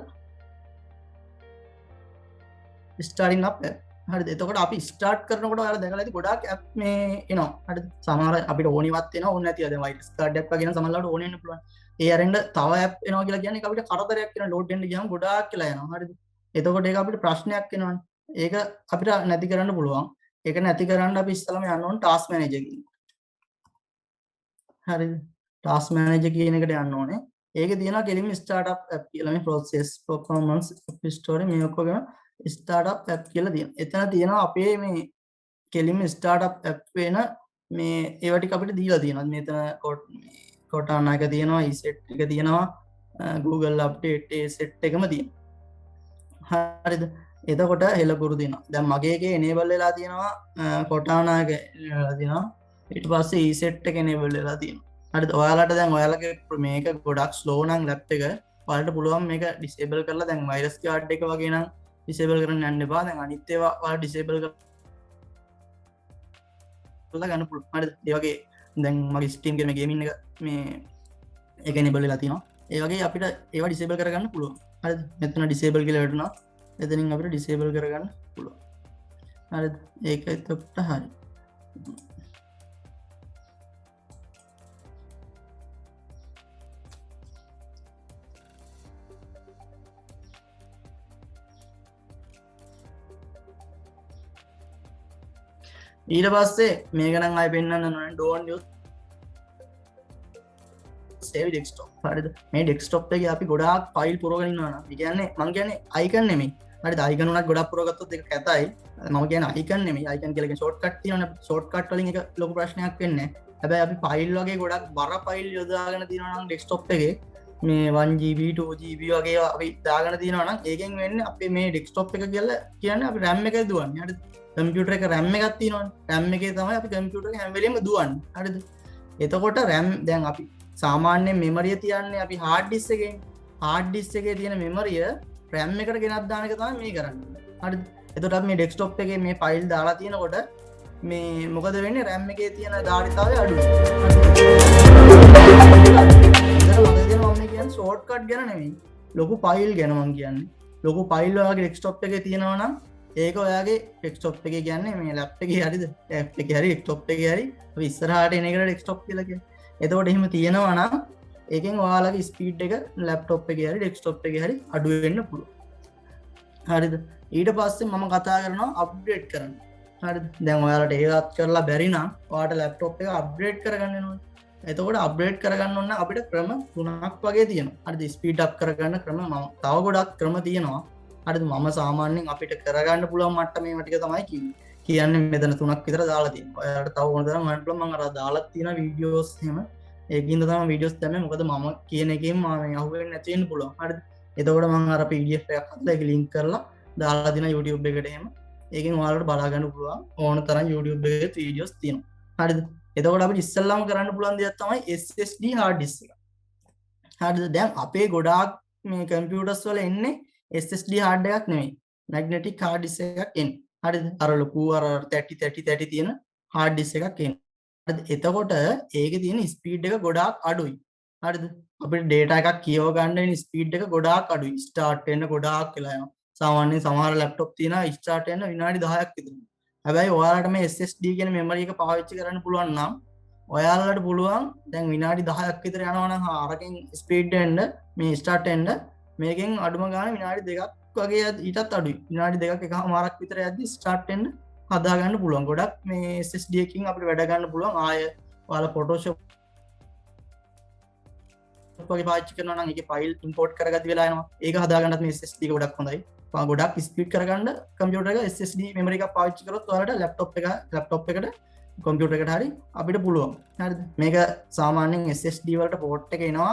A: starting up app. හරිද? එතකොට අපි start කරනකොට ඔයාලා දැකලා ඇති ගොඩාක් app මේ එනවා. හරිද? සමහර අපිට ඕනිවත් එනවා ඕන නැතිව දැන් virus card app වගේ නම් සමහරවිට ඕනෙ වෙන්න පුළුවන්. ඒ අරෙන්ද තව app එනවා කියලා කියන්නේ අපිට කරදරයක් වෙන load වෙන්න ගියාම ගොඩාක් කියලා යනවා. හරිද? එතකොට ඒක අපිට ප්‍රශ්නයක් වෙනවනේ. ඒක අපිට නැති කරන්න පුළුවන්. ඒක නැති කරන්න අපි ඉස්සෙල්ලාම යන්න ඕන task manager එකට. හරිද? task manager කියන එකට යන්න ඕනේ. ඒකේ තියෙනවා කෙලින්ම startup app කියලා මේ process performance story මේ ඔක්කොම startup app කියලා තියෙනවා. එතන තියෙනවා අපේ මේ කෙලින්ම startup app වෙන මේ ඒවා ටික අපිට දීලා තියෙනවා. මෙතන Cortana එක තියෙනවා, ESET එක තියෙනවා, Google update ඒ set එකම තියෙනවා. හරිද? එතකොට හෙලකුරු දෙනවා. දැන් මගේ එකේ enable වෙලා තියෙනවා Cortana එක වෙලා තියෙනවා. ඊට පස්සේ ESET එක enable වෙලා තියෙනවා. හරිද? ඔයාලට දැන් ඔයාලගේ මේක ගොඩක් slow නම් lap එක ඔයාලට පුළුවන් මේක disable කරලා දැන් virus guard එක වගේ නම් disable කරන්න යන්න එපා. දැන් අනිත් ඒවා ඔයාලා disable කරලා ගන්න පුළුවන්. හරිද? ඒ වගේ දැන් මගේ Steam game gaming එක මේ ඒක enable වෙලා තියෙනවා. ඒ වගේ අපිට ඒවා disable කරගන්න පුළුවන්. හරිද? මෙතන disable කියලා වැටුණා. එතනින් අපිට disable කරගන්න පුළුවන්. හරිද? ඒක එතකොට හරි. ඊට පස්සේ මේක නම් ආයෙ පෙන්වන්න ඕනේ don't use save desktop. හරිද? මේ desktop එකේ අපි ගොඩාක් ෆයිල් පුරවගෙන ඉන්නවා නම් ඒ කියන්නේ මම කියන්නේ icon නෙමෙයි. හරිද? icon උනත් ගොඩක් පුරවගත්තොත් ඒක කැතයි. මම කියන්නේ icon නෙමෙයි. icon කියලා කියන shortcut තියෙනවනේ. shortcut වලින් එක ලොකු ප්‍රශ්නයක් වෙන්නේ නැහැ. හැබැයි අපි ෆයිල් වගේ ගොඩක් බර ෆයිල් යොදාගෙන තියෙනවා නම් desktop එකේ මේ 1GB 2GB වගේ අපි දාගෙන තියෙනවා නම් ඒකෙන් වෙන්නේ අපි මේ desktop එක කියලා කියන්නේ අපි RAM එකේ දුවන්නේ. හරිද? කම්පියුටර් එක RAM එකක් තියෙනවනේ. RAM එකේ තමයි අපි කම්පියුටර් එක හැම වෙලෙම දුවන්නේ. හරිද? එතකොට RAM දැන් අපි සාමාන්‍ය මෙමරිය තියන්නේ අපි හાર્ඩ් ඩිස්ක් එකේ. හાર્ඩ් ඩිස්ක් එකේ තියෙන මෙමරිය RAM එකට ගෙනත් දාන එක තමයි මේ කරන්නේ. හරිද? එතකොට අපි මේ desktop එකේ මේ ෆයිල් දාලා තියෙනකොට මේ මොකද වෙන්නේ RAM එකේ තියෙන ධාරිතාවය අඩුයි. ෂෝට්කට් ගැන නෙමෙයි ලොකු ෆයිල් ගැන මම කියන්නේ. ලොකු ෆයිල් ඔයාගේ desktop එකේ තියෙනවා නම් ඒක ඔයාගේ desktop එකේ කියන්නේ මේ laptop එකේ හරිද? laptop එකේ හරි desktop එකේ හරි අපි ඉස්සරහට එන එකට desktop කියලා කියන්නේ. එතකොට එහෙම තියෙනවා නම් ඒකෙන් ඔයාලගේ ස්පීඩ් එක laptop එකේ හරි desktop එකේ හරි අඩු වෙන්න පුළුවන්. හරිද? ඊට පස්සේ මම කතා කරනවා අප්ඩේට් කරන්න. හරිද? දැන් ඔයාලට ඒවත් කරලා බැරි නම් ඔයාලට laptop එක අප්ග්‍රේඩ් කරගන්න වෙනවා. එතකොට අප්ග්‍රේඩ් කරගන්න ඕන අපිට ක්‍රම තුනක් වගේ තියෙනවා. හරිද? ස්පීඩ් අප් කරගන්න ක්‍රම මම තව ගොඩක් ක්‍රම තියෙනවා. හරිද? මම සාමාන්‍යයෙන් අපිට කරගන්න පුළුවන් මට්ටමේ ටික තමයි කියන්නේ මෙතන තුනක් විතර දාලා තියෙනවා. ඔයාලට තව ඕන තරම් හොයන්න පුළුවන්. මම අර දාලා තියෙන වීඩියෝස් එහෙම ඒකින්ද තමයි වීඩියෝස් දැම්මේ. මොකද මම කියන එකෙන් මම අහුවෙන්නේ නැති වෙන්න පුළුවන්. හරිද? එතකොට මම අර PDF එකක් හදලා ඒක ලින්ක් කරලා දාලා දෙන YouTube එකට එහෙම ඒකෙන් ඔයාලට බලා ගන්න පුළුවන්. ඕන තරම් YouTube එකේ වීඩියෝස් තියෙනවා. හරිද? එතකොට අපිට ඉස්සෙල්ලාම කරන්න පුළුවන් දෙයක් තමයි SSD hard disk එක. හරිද? දැන් අපේ ගොඩාක් මේ කම්පියුටර්ස් වල එන්නේ SSD hard එකක් නෙමෙයි. magnetic hard disk එකක් එන්නේ. හරිද? අර ලොකු අර 30 තියෙන hard disk එකක් එන්නේ. හරිද? එතකොට ඒකේ තියෙන ස්පීඩ් එක ගොඩාක් අඩුයි. හරිද? අපිට data එකක් කියව ගන්න වෙන ස්පීඩ් එක ගොඩාක් අඩුයි. start වෙන්න ගොඩාක් වෙලා යනවා. සාමාන්‍යයෙන් සමහර laptop තියෙනවා start වෙන්න විනාඩි 10ක් විතර. හැබැයි ඔයාලට මේ SSD කියන මෙමරි එක පාවිච්චි කරන්න පුළුවන් නම් ඔයාලට පුළුවන් දැන් විනාඩි 10ක් විතර යනවා නම් අරකින් ස්පීඩ් වෙන්න මේ ස්ටාර්ට් වෙන්න මේකෙන් අඩුම ගානේ විනාඩි 2ක් වගේ ඊටත් අඩුයි. විනාඩි 2ක් එකමාරක් විතර යද්දි ස්ටාර්ට් වෙන්න හදා ගන්න පුළුවන්. ගොඩක් මේ SSD එකකින් අපිට වැඩ ගන්න පුළුවන්. ආය ඔයාලා Photoshop වගේ පාවිච්චි කරනවා නම් ඒකේ ෆයිල් ඉම්පෝර්ට් කරගද්දි වෙලා යනවා. ඒක හදා ගන්නත් මේ SSD එක ගොඩක් හොඳයි. ගොඩක් ස්පීඩ් කරගන්න කම්පියුටර් එක SSD මෙමරි එකක් පාවිච්චි කරොත් ඔයාලට laptop එකට කම්පියුටර් එකට හරි අපිට පුළුවන්. හරිද? මේක සාමාන්‍යයෙන් SSD වලට port එක එනවා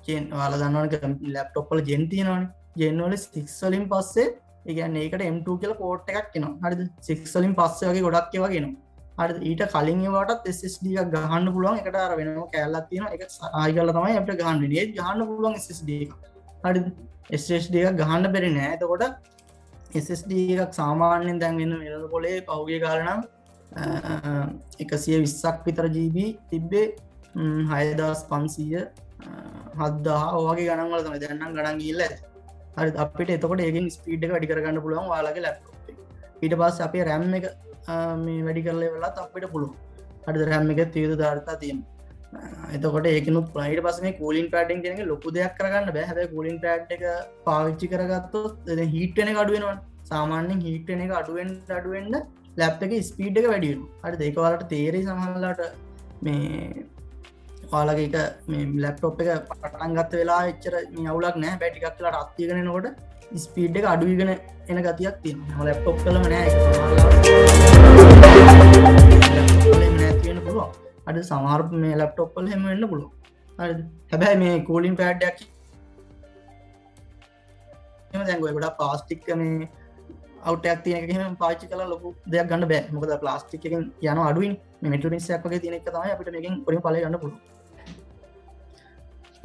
A: gen ඔයාලා දන්නවනේ laptop වල gen තියෙනවනේ. gen වල 6 වලින් පස්සේ ඒ කියන්නේ ඒකට M2 කියලා port එකක් එනවා. හරිද? 6 වලින් පස්සේ වගේ ගොඩක් ඒවා එනවා. හරිද? ඊට කලින් ඒවාටත් SSD එකක් ගහන්න පුළුවන්. ඒකට අර වෙනම කෑල්ලක් තියෙනවා. ඒක ආයි කරලා තමයි අපිට ගහන්න වෙන්නේ. ඒක ගහන්න පුළුවන් SSD එක. හරිද? SSD එකක් ගහන්න බැරි නෑ. එතකොට SSD එකක් සාමාන්‍යයෙන් දැන් වෙන පොලේ පහුගිය කාලේ නම් 120ක් විතර GB තිබ්බේ 6500 7000 වගේ ගණන් වල තමයි. දැන් නම් ගණන් ගිහිල්ලා ඇති. හරිද? අපිට එතකොට ඒකෙන් ස්පීඩ් එක වැඩි කරගන්න පුළුවන් ඔයාලගේ laptop එක. ඊට පස්සේ අපේ RAM එක මේ වැඩි කරලා ඉවරලත් අපිට පුළුවන්. හරිද? RAM එකේ තීව්‍ර ධාරිතා තියෙනවා. එතකොට ඒකනුත් ඊට පස්සේ මේ කූලින් පෑඩ් එක කියන එක ලොකු දෙයක් කරගන්න බෑ. හැබැයි කූලින් පෑඩ් එක පාවිච්චි කරගත්තොත් දැන් හීට් වෙන එක අඩු වෙනවනේ. සාමාන්‍යයෙන් හීට් වෙන එක අඩු වෙන්න ලැප් එකේ ස්පීඩ් එක වැඩි වෙනවා. හරිද? ඒක ඔයාලට තේරෙයි සමහරවිට මේ ඔයාලගේ එක මේ ලැප්ටොප් එක පටන් ගත්ත වෙලාව එච්චර මේ අවුලක් නැහැ. හැබැයි ටිකක් වෙලාවට අත්තියගෙන එනකොට ස්පීඩ් එක අඩු වෙගෙන එන ගතියක් තියෙනවා. මම ලැප්ටොප් වලම නෑ ඒක සමහරවිට ලැප්ටොප් වලම නැති වෙන්න පුළුවන්. හරිද? සමහර මේ ලැප්ටොප් වල හැම වෙන්න පුළුවන්. හරිද? හැබැයි මේ කූලින් පෑඩ් එකක් එහෙම දැන් ඔය ගොඩක් ප්ලාස්ටික් මේ අවුට් එකක් තියෙන එක එහෙම පාවිච්චි කරලා ලොකු දෙයක් ගන්න බෑ. මොකද ප්ලාස්ටික් එකෙන් යනවා අඩුයිනේ. මේ මෙටල් බින්ස් එකක් වගේ තියෙන එක තමයි අපිට මේකෙන් උඩින් ඵලය ගන්න පුළුවන්.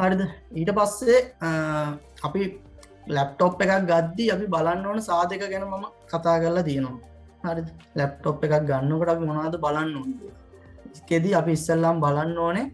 A: හරිද? ඊට පස්සේ අපි ලැප්ටොප් එකක් ගද්දි අපි බලන්න ඕන සාධක ගැන මම කතා කරලා තියෙනවා. හරිද? ලැප්ටොප් එකක් ගන්නකොට අපි මොනවද බලන්න ඕනේ? ඒකෙදි අපි ඉස්සෙල්ලාම බලන්න ඕනේ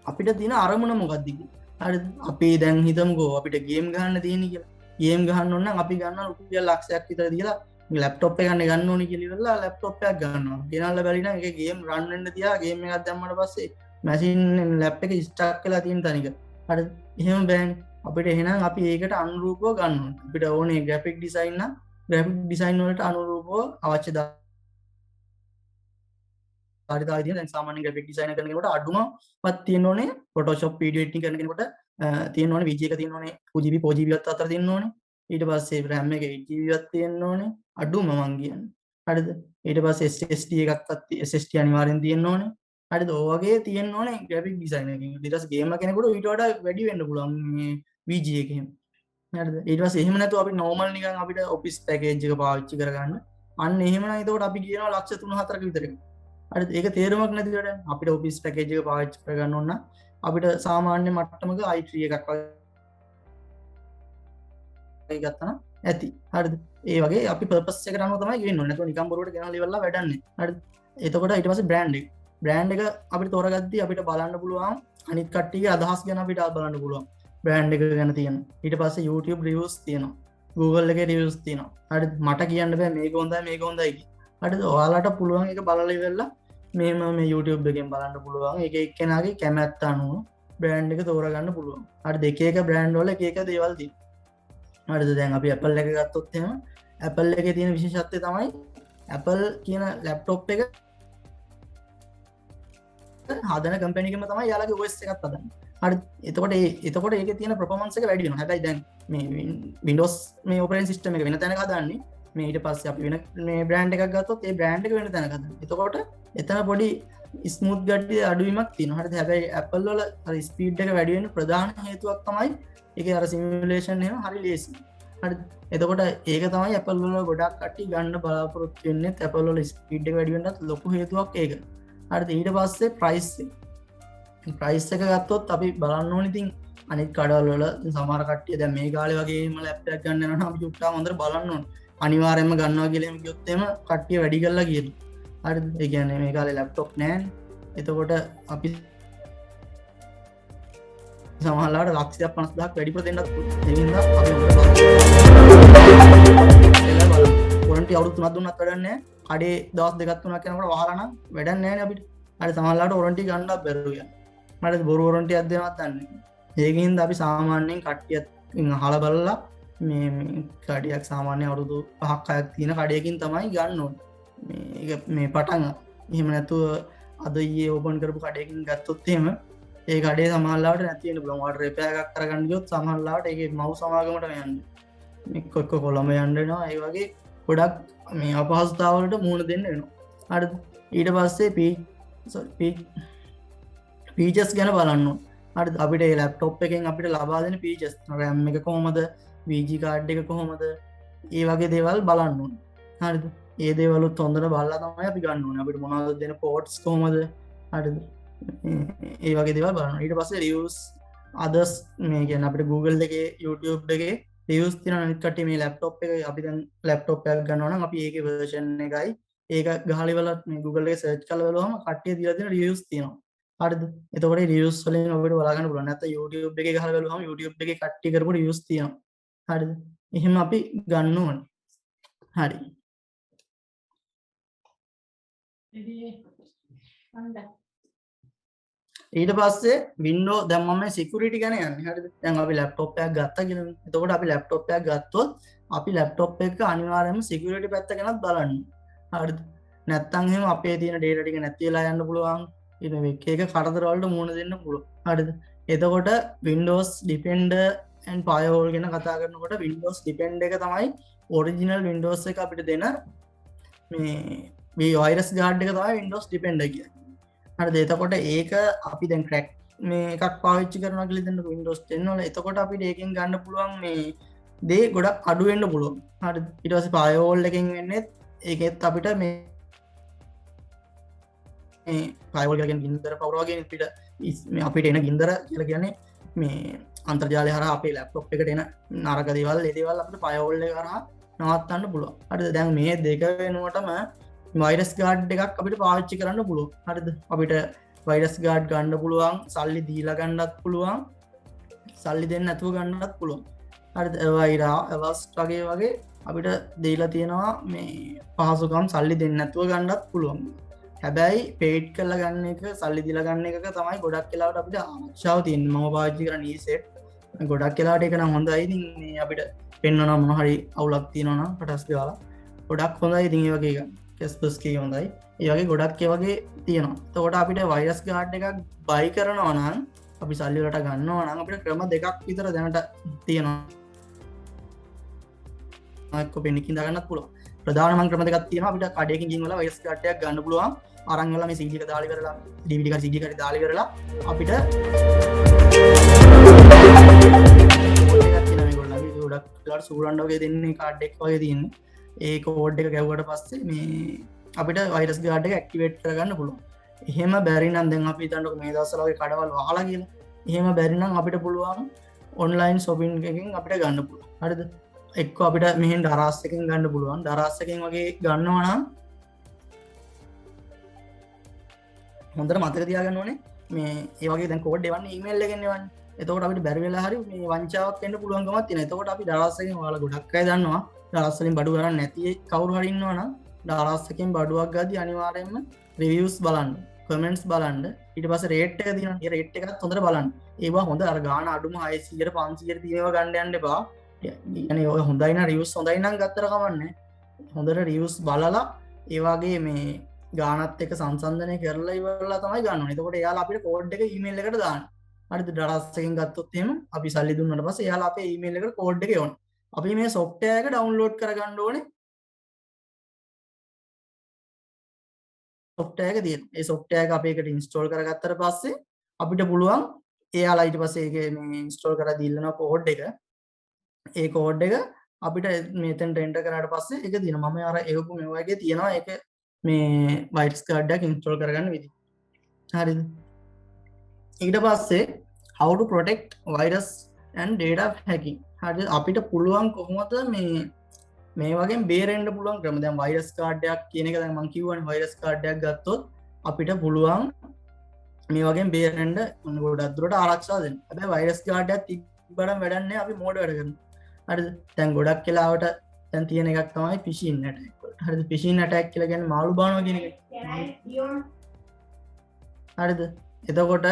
A: අපිට තියෙන අරමුණ මොකක්ද කියලා. හරිද? අපි දැන් හිතමුකෝ අපිට ගේම් ගහන්න තියෙන කියලා. ගේම් ගහන්න ඕන නම් අපි ගන්නවා රුපියල් ලක්ෂයක් විතර දීලා ලැප්ටොප් එක ගන්න ඕනේ කියලා ඉවරලා ලැප්ටොප් එකක් ගන්නවා. ගෙනල්ලා බැලි නම් ඒකේ ගේම් රන් වෙන්න තියා ගේම් එකක් දැම්මම පස්සේ මැෂින් ලැප් එකේ ස්ටක් වෙලා තියෙන තනික. හරිද? එහෙම බෑනේ. අපිට එහෙනම් අපි ඒකට අනුරූපව ගන්න ඕනේ. අපිට ඕනේ ග්‍රැෆික් ඩිසයින් නම් ග්‍රැෆික් ඩිසයින් වලට අනුරූපව අවශ්‍ය ධාරිතාවය තියෙන දැන් සාමාන්‍ය graphic designer කරන කෙනෙකුට අඩුමවත් තියෙන්න ඕනේ Photoshop video editing කරන කෙනෙකුට තියෙන්න ඕනේ VG එක තියෙන්න ඕනේ 2GB 4GB වත් අතර තියෙන්න ඕනේ ඊට පස්සේ RAM එක 8GB වත් තියෙන්න ඕනේ අඩුම මං කියන්නේ හරිද ඊට පස්සේ SSD එකක්වත් SSD අනිවාර්යෙන් තියෙන්න ඕනේ හරිද ඔය වගේ තියෙන්න ඕනේ graphic designer එකකින් ඊට පස්සේ gamer කෙනෙකුට ඊට වඩා වැඩි වෙන්න පුළුවන් මේ VG එකෙන් හරිද ඊට පස්සේ එහෙම නැතුව අපි normal නිකන් අපිට office package එක පාවිච්චි කරගන්න අන්න එහෙමනම් එතකොට අපි කියනවා ලක්ෂ 3-4ක විතර හරිද ඒක තේරුමක් නැති වැඩ අපිට office package එක පාවිච්චි කරගන්න ඕන නම් අපිට සාමාන්‍ය මට්ටමක i3 එකක් වගේ ගත්තා නම් ඇති හරිද ඒ වගේ අපි purpose එකට අනුව තමයි ගෙන්න ඕනේ නැත්නම් නිකන් බොරුවට ගෙනලා ඉවරලා වැඩක් නැහැ හරිද එතකොට ඊට පස්සේ brand එක අපිට තෝරගද්දී අපිට බලන්න පුළුවන් අනිත් කට්ටියගේ අදහස් ගැන අපිට බලන්න පුළුවන් brand එක ගැන තියෙන ඊට පස්සේ YouTube reviews තියෙනවා Google එකේ reviews තියෙනවා හරිද මට කියන්න බෑ මේක හොඳයි මේක හොඳයි හරිද ඔයාලට පුළුවන් ඒක බලලා ඉවරලා මේ YouTube එකෙන් බලන්න පුළුවන් ඒක එක්කෙනාගේ කැමැත්ත අනුව brand එක තෝරගන්න පුළුවන් හරිද එක එක brand වල එක එක දේවල් තියෙනවා හරිද දැන් අපි Apple එක ගත්තොත් එහෙම Apple එකේ තියෙන විශේෂත්වය තමයි Apple කියන laptop එක හදන කම්පැනි එකම තමයි යාළුවගේ OS එකක් හදන්නේ හරි එතකොට ඒකේ තියෙන performance එක වැඩි වෙනවා හැබැයි දැන් මේ Windows මේ operating system එක වෙන තැනක හදන්නේ මේ ඊට පස්සේ අපි වෙන මේ brand එකක් ගත්තොත් ඒ brand එක වෙන තැනක හදන්නේ එතකොට එතන පොඩි ස්මූත් ගතිය අඩුවීමක් තියෙනවා හරිද හැබැයි Apple වල අර ස්පීඩ් එක වැඩි වෙන්න ප්‍රධාන හේතුවක් තමයි ඒකේ අර සිමුලේෂන් එක හරි ලේසි හරිද එතකොට ඒක තමයි Apple වල ගොඩක් කට්ටිය ගන්න බලාපොරොත්තු වෙන්නේ Apple වල ස්පීඩ් එක වැඩි වෙන්නත් ලොකු හේතුවක් ඒක හරිද ඊට පස්සේ ප්‍රයිස් එක ගත්තොත් අපි බලන්න ඕනේ ඉතින් අනිත් කඩවල වල සමහර කට්ටිය දැන් මේ කාලේ වගේම ලැප්ටොප් එකක් ගන්න යනවා නම් අපි චුට්ටක් හොඳට බලන්න ඕනේ අනිවාර්යයෙන්ම ගන්නවා කියලා එහෙම කිව්වොත් එහෙම කට්ටිය වැඩි කරලා කියනවා හරිද ඒ කියන්නේ මේ කාලේ ලැප්ටොප් නැහැනේ එතකොට අපි සමහරවිට ලක්ෂයක් 50000ක් වැඩිපුර දෙන්නත් පුළුවන් ඒ හින්දා අපි වොරන්ටි අවුරුදු 3ක් දුන්නත් වැඩක් නැහැ කඩේ දවස් දෙකක් තුනක් යනකොට වහලා නම් වැඩක් නැහැ නේ අපිට හරි සමහරවිට වොරන්ටි ගන්නත් බැරුව යනවා හරිද බොරු වොරන්ටියක් දෙනවත් දන්නේ ඒකින් අපි සාමාන්‍යයෙන් කට්ටියකින් අහලා බලලා මේ කඩියක් සාමාන්‍ය අවුරුදු 5ක් 6ක් තියෙන කඩයකින් තමයි ගන්න ඕනේ මේක මේ පටන් එහෙම නැතුව අද ඊයේ ඕපන් කරපු කඩයකින් ගත්තොත් එහෙම ඒ කඩේ සමහරවිට නැති වෙන්න පුළුවන් වාටර් රිපෙයාර් එකක් කරගන්න ගියොත් සමහරවිට ඒකේ මවුස් සමාගමට යන්න එක්ක කොළඹ යන්න වෙනවා ඒ වගේ ගොඩක් මේ අපහසුතාවලට මුහුණ දෙන්න වෙනවා හරිද ඊට පස්සේ පීචස් ගැන බලන්න හරි අපිට ලැප්ටොප් එකෙන් අපිට ලබා දෙන පීචස් RAM එක කොහොමද VG කාඩ් එක කොහොමද ඒ වගේ දේවල් බලන්න ඕනේ හරිද ඒ දේවලුත් හොඳට බලලා තමයි අපි ගන්න ඕනේ අපිට මොනවද දෙන පෝට්ස් කොහොමද හරිද ඒ වගේ දේවල් බලන්න ඊට පස්සේ රිව්ස් අදර්ස් මේ කියන්නේ අපිට Google එකේ YouTube එකේ රිව්ස් තියෙන අනිත් කට්ටිය මේ ලැප්ටොප් එක අපි දැන් ලැප්ටොප් එකක් ගන්නවා නම් අපි ඒකේ version එකයි ඒක ගහලා ඉවරලා මේ Google එකේ search කරලා බලුවම කට්ටිය දීලා තියෙන රිව්ස් තියෙනවා හරිද එතකොට රිව්ස් වලින් අපිට බලා ගන්න පුළුවන් නැත්නම් YouTube එකේ ගහලා බලුවම YouTube එකේ කට්ටිය කරපු රිව්ස් තියෙනවා හරිද එහෙම අපි ගන්න ඕනේ හරි ඊට පස්සේ Windows දැන් මම security ගැන යන්නේ හරිද දැන් අපි laptop එකක් ගත්තා කියලා එතකොට අපි laptop එකක් ගත්තොත් අපි laptop එක අනිවාර්යයෙන්ම security පැත්ත ගැනත් බලන්න හරිද නැත්නම් එහෙම අපේ තියෙන data ටික නැති වෙලා යන්න පුළුවන් ඊට එක එක කරදර වලට මුහුණ දෙන්න පුළුවන් හරිද එතකොට Windows Defender and Firewall ගැන කතා කරනකොට Windows Defender එක තමයි original Windows එක අපිට දෙන මේ virus guard එක තමයි Windows Defender කියන්නේ හරිද එතකොට ඒක අපි දැන් crack මේ එකක් පාවිච්චි කරනවා කියලා දෙන්න Windows 10 වල එතකොට අපිට ඒකෙන් ගන්න පුළුවන් මේ දේ ගොඩක් අඩු වෙන්න පුළුවන් හරිද ඊට පස්සේ Firewall එකෙන් වෙන්නේ ඒකෙත් අපිට මේ firewall කියලා කියන්නේ ගින්දර පවර වගේ අපිට එන ගින්දර කියලා කියන්නේ මේ අන්තර්ජාලය හරහා අපේ ලැප්ටොප් එකට එන නරක දේවල් ඒ දේවල් අපිට firewall එක හරහා නවත්තන්න පුළුවන්. හරිද? දැන් මේ දෙක වෙනුවටම virus guard එකක් අපිට පාවිච්චි කරන්න පුළුවන්. හරිද? අපිට virus guard ගන්න පුළුවන්, සල්ලි දීලා ගන්නත් පුළුවන්, සල්ලි දෙන්න නැතුව ගන්නත් පුළුවන්. හරිද? avast වගේ අපිට දීලා තියෙනවා මේ පහසුකම් සල්ලි දෙන්න නැතුව ගන්නත් පුළුවන්. හැබැයි පේඩ් කරලා ගන්න එක සල්ලි දීලා ගන්න එක තමයි ගොඩක් වෙලාවට අපිට ආරක්ෂාව තියෙන්නේ. මම පාවිච්චි කරන e-set ගොඩක් වෙලාවට ඒක නම් හොඳයි. ඉතින් මේ අපිට පෙන්වනවා මොන හරි අවුලක් තියෙනවා නම් පටස් ගාලා ගොඩක් හොඳයි. ඉතින් ඒ වගේ එක කෙස්පස්කී හොඳයි ඒ වගේ ගොඩක් ඒ වගේ තියෙනවා. එතකොට අපිට වයිරස් ගාඩ් එකක් බයි කරනවා නම් අපි සල්ලි වලට ගන්නවා නම් අපිට ක්‍රම දෙකක් විතර දැනට තියෙනවා. එක්ක පෙන්නකින් දාගන්නත් පුළුවන්. ප්‍රධානම ක්‍රම දෙකක් තියෙනවා. අපිට කඩේකින් ගිහින් වල වයිරස් ගාඩ් එකක් ගන්න පුළුවන්. අරන් වල මේ CD එක දාලා ඉවරලා DVD එක CD එකට දාලා ඉවරලා අපිට ගොඩක් සූරන්ඩ වගේ දෙන්නේ කාඩ් එක වගේ තියන්නේ ඒ කෝඩ් එක ගැව්වට පස්සේ මේ අපිට වයිරස් ගාඩ් එක ඇක්ටිවේට් කරගන්න පුළුවන්. එහෙම බැරි නම් දැන් අපි හිතන්නකො මේ දවස්වල වගේ කඩවල් වහලා කියලා. එහෙම බැරි නම් අපිට පුළුවන් ඔන්ලයින් shopping එකකින් අපිට ගන්න පුළුවන්. හරිද? එක්ක අපිට මෙහෙන් දරාස් එකකින් ගන්න පුළුවන්. දරාස් එකකින් වගේ ගන්නවා නම් හොඳට මතක තියාගන්න ඕනේ මේ ඒ වගේ දැන් කෝඩ් එවන්නේ ඊමේල් එකෙන් එවන්නේ. එතකොට අපිට බැරි වෙලා හරි මේ වංචාවක් වෙන්න පුළුවන්කමක් තියෙනවා. එතකොට අපි දරාස් එකෙන් ඔයාලා ගොඩක් අය දන්නවා දරාස් වලින් බඩු ගන්න නැති කවුරු හරි ඉන්නවා නම් දරාස් එකෙන් බඩුවක් ගද්දි අනිවාර්යයෙන්ම රිවිව්ස් බලන්න, කමෙන්ට්ස් බලන්න, ඊට පස්සේ රේට් එක තියෙනවා. ඒ රේට් එකත් හොඳට බලන්න. ඒවා හොඳ අර ගාන අඩුම 600ට 500ට තියෙනවා ගන්න යන්න එපා. يعني ඔය හොඳයි නම් රිවිව්ස් හොඳයි නම් ගත්තර කමන්නේ. හොඳට රිවිව්ස් බලලා ඒ වගේ මේ ගානත් එක සංසන්ධනය කරලා ඉවරලා තමයි ගන්න ඕනේ. එතකොට එයාලා අපිට කෝඩ් එක ඊමේල් එකට දාන්න. හරිද? දරාස් එකෙන් ගත්තොත් එහෙම අපි සල්ලි දුන්නාට පස්සේ එයාලා අපේ ඊමේල් එකට කෝඩ් එක එවනවා. අපි මේ software එක download කරගන්න ඕනේ. software එක තියෙනවා. ඒ software එක අපි එකට install කරගත්තට පස්සේ අපිට පුළුවන් එයාලා ඊට පස්සේ ඒක මේ install කරලා දීලා කෝඩ් එක. ඒ කෝඩ් එක අපිට මෙතෙන්ට එන්ටර් කරාට පස්සේ ඒක දිනවා. මම අර එවපු මේ වගේ තියෙනවා ඒක මේ වයිරස් ගාඩ් එකක් install කරගන්න විදිහ. හරිද? ඊට පස්සේ how to protect virus and data hacking. හරිද? අපිට පුළුවන් කොහොමද මේ වගේ බේරෙන්න පුළුවන් ක්‍රම. දැන් වයිරස් ගාඩ් එකක් කියන එක දැන් මම කියවනේ වයිරස් ගාඩ් එකක් ගත්තොත් අපිට පුළුවන් මේ වගේ බේරෙන්න ගොඩක් දුරට ආරක්ෂා දෙන්න. හැබැයි වයිරස් ගාඩ් එකක් තිබ්බට වැඩක් නැහැ අපි මෝඩ වැඩ කරනවා. හරිද? දැන් ගොඩක් වෙලාවට දැන් තියෙන එකක් තමයි phishing attack. හරිද? phishing attack කියලා කියන්නේ මාළු බානවා කියන එක. හරිද? එතකොට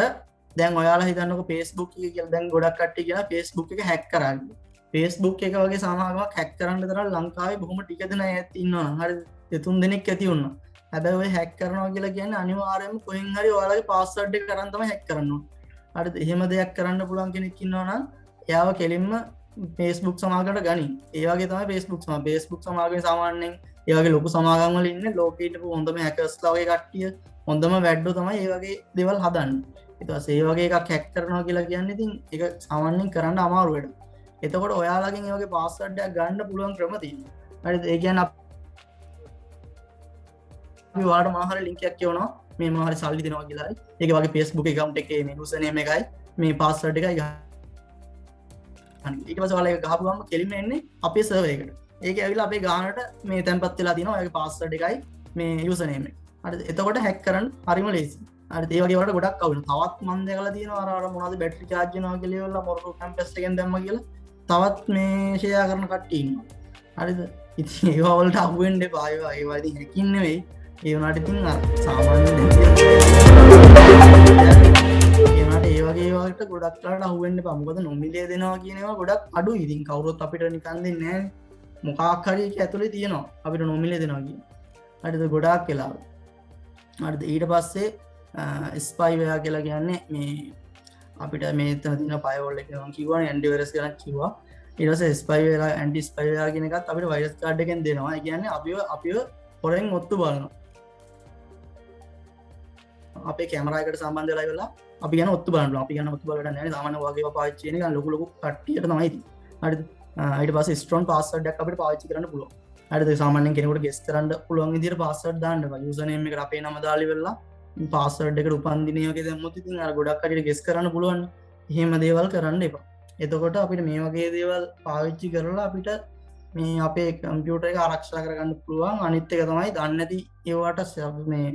A: දැන් ඔයාලා හිතන්නකො Facebook එක කියලා දැන් ගොඩක් කට්ටිය කියන Facebook එක හැක් කරන්න. Facebook එක වගේ සමාගමක් හැක් කරන්න තරම් ලංකාවේ බොහොම ටික දෙනෙක් ඇත් ඉන්නවා නම් හරිද? 2-3 දෙනෙක් ඇති වුණා. හැබැයි ඔය හැක් කරනවා කියලා කියන්නේ අනිවාර්යයෙන්ම කොහෙන් හරි ඔයාලගේ පාස්වර්ඩ් එක කරන් තමයි හැක් කරන්න ඕනේ. හරිද? එහෙම දෙයක් කරන්න පුළුවන් කෙනෙක් ඉන්නවා නම් එයාව කෙලින්ම Facebook සමාගමකට ගනි. ඒ වගේ තමයි Facebook සමාගමේ සාමාන්‍යයෙන් ඒ වගේ ලොකු සමාගම් වල ඉන්නේ ලෝකේ ඉන්නපු හොඳම හැකර්ස්ලා වගේ කට්ටිය හොඳම වැඩෝ තමයි ඒ වගේ දේවල් හදන්නේ. ඊට පස්සේ ඒ වගේ එකක් හැක් කරනවා කියලා කියන්නේ ඉතින් ඒක සාමාන්‍යයෙන් කරන්න අමාරු වැඩක්. එතකොට ඔයාලගෙන් ඒ වගේ පාස්වර්ඩ් එකක් ගන්න පුළුවන් ක්‍රම තියෙනවා. හරිද? ඒ කියන්නේ අපි ඔයාලට මොනවා හරි ලින්ක් එකක් කියවනවා මේ මොනවා හරි සල්ලි දෙනවා කියලා හරි. ඒක වගේ Facebook account එකේ මේ user name එකයි මේ password එකයි ගන්න. ඊට පස්සේ ඔයාලා ඒක ගහපුවම කෙලින්ම එන්නේ අපේ සර්වර් එකට. ඒක ඇවිල්ලා අපේ ගානට මේ තැන්පත් වෙලා තියෙනවා ඔයාගේ password එකයි මේ user name එක. හරිද? එතකොට හැක් කරන්න හරිම ලේසියි. හරිද? ඒ වගේ වලට ගොඩක් අවුල්. තවත් මම දැකලා තියෙනවා අර මොනවද බැටරි charge වෙනවා කියලා ඉවරලා මොරටු කැම්පස් එකෙන් දැම්ම කියලා තවත් මේ ෂෙයා කරන කට්ටිය ඉන්නවා. හරිද? ඉතින් ඒවා වලට අහු වෙන්න එපා. ඒවා ඉතින් හැකින් නෙවෙයි. ඒ වුණාට ඉතින් සාමාන්‍ය දෙයක්. ඒ වුණාට ඒ වගේ ඒවාට ගොඩක් වෙලාවට අහු වෙන්න එපා. මොකද නොමිලේ දෙනවා කියන ඒවා ගොඩක් අඩුයි. ඉතින් කවුරුත් අපිට නිකන් දෙන්නේ නැහැ. මොකක් හරි ඒක ඇතුලේ තියෙනවා. අපිට නොමිලේ දෙනවා කියන්නේ. හරිද? ගොඩාක් වෙලාවට. හරිද? ඊට පස්සේ ස්පයිවෙයා කියලා කියන්නේ මේ අපිට මේ එතන තියෙන ෆයර්වෝල් එක මම කිව්වනේ ඇන්ටිවයිරස් ගැන කිව්වා. ඊට පස්සේ ස්පයිවෙයා ඇන්ටි ස්පයිවෙයා කියන එකත් අපිට වයිරස් කාඩ් එකෙන් දෙනවා. ඒ කියන්නේ අපිව හොරෙන් ඔත්තු බලනවා. අපේ කැමරා එකට සම්බන්ධ වෙලා ඉවරලා අපි ගැන ඔත්තු බලනවා. අපි ගැන ඔත්තු බලන්න නැහැ. සාමාන්‍ය වගේ පාවිච්චි කරන එක ලොකු කට්ටියට තමයි තියෙන්නේ. හරිද? ඊට පස්සේ ස්ට්‍රොං පාස්වර්ඩ් එකක් අපිට පාවිච්චි කරන්න පුළුවන්. හරිද? සාමාන්‍යයෙන් කෙනෙකුට ගෙස් කරන්න පුළුවන් විදිහට පාස්වර්ඩ් දාන්න බෑ. යූසර් නේම් එකට අපේ නම දාලා ඉවරලා පාස්වර්ඩ් එකට උපන් දිනේ වගේ දැම්මොත් ඉතින් අර ගොඩක් කටියට ගෙස් කරන්න පුළුවන්. එහෙම දේවල් කරන්න එපා. එතකොට අපිට මේ වගේ දේවල් පාවිච්චි කරලා අපිට මේ අපේ කම්පියුටර් එක ආරක්ෂා කරගන්න පුළුවන්. අනිත් එක තමයි දන්නේ නැති ඒවට මේ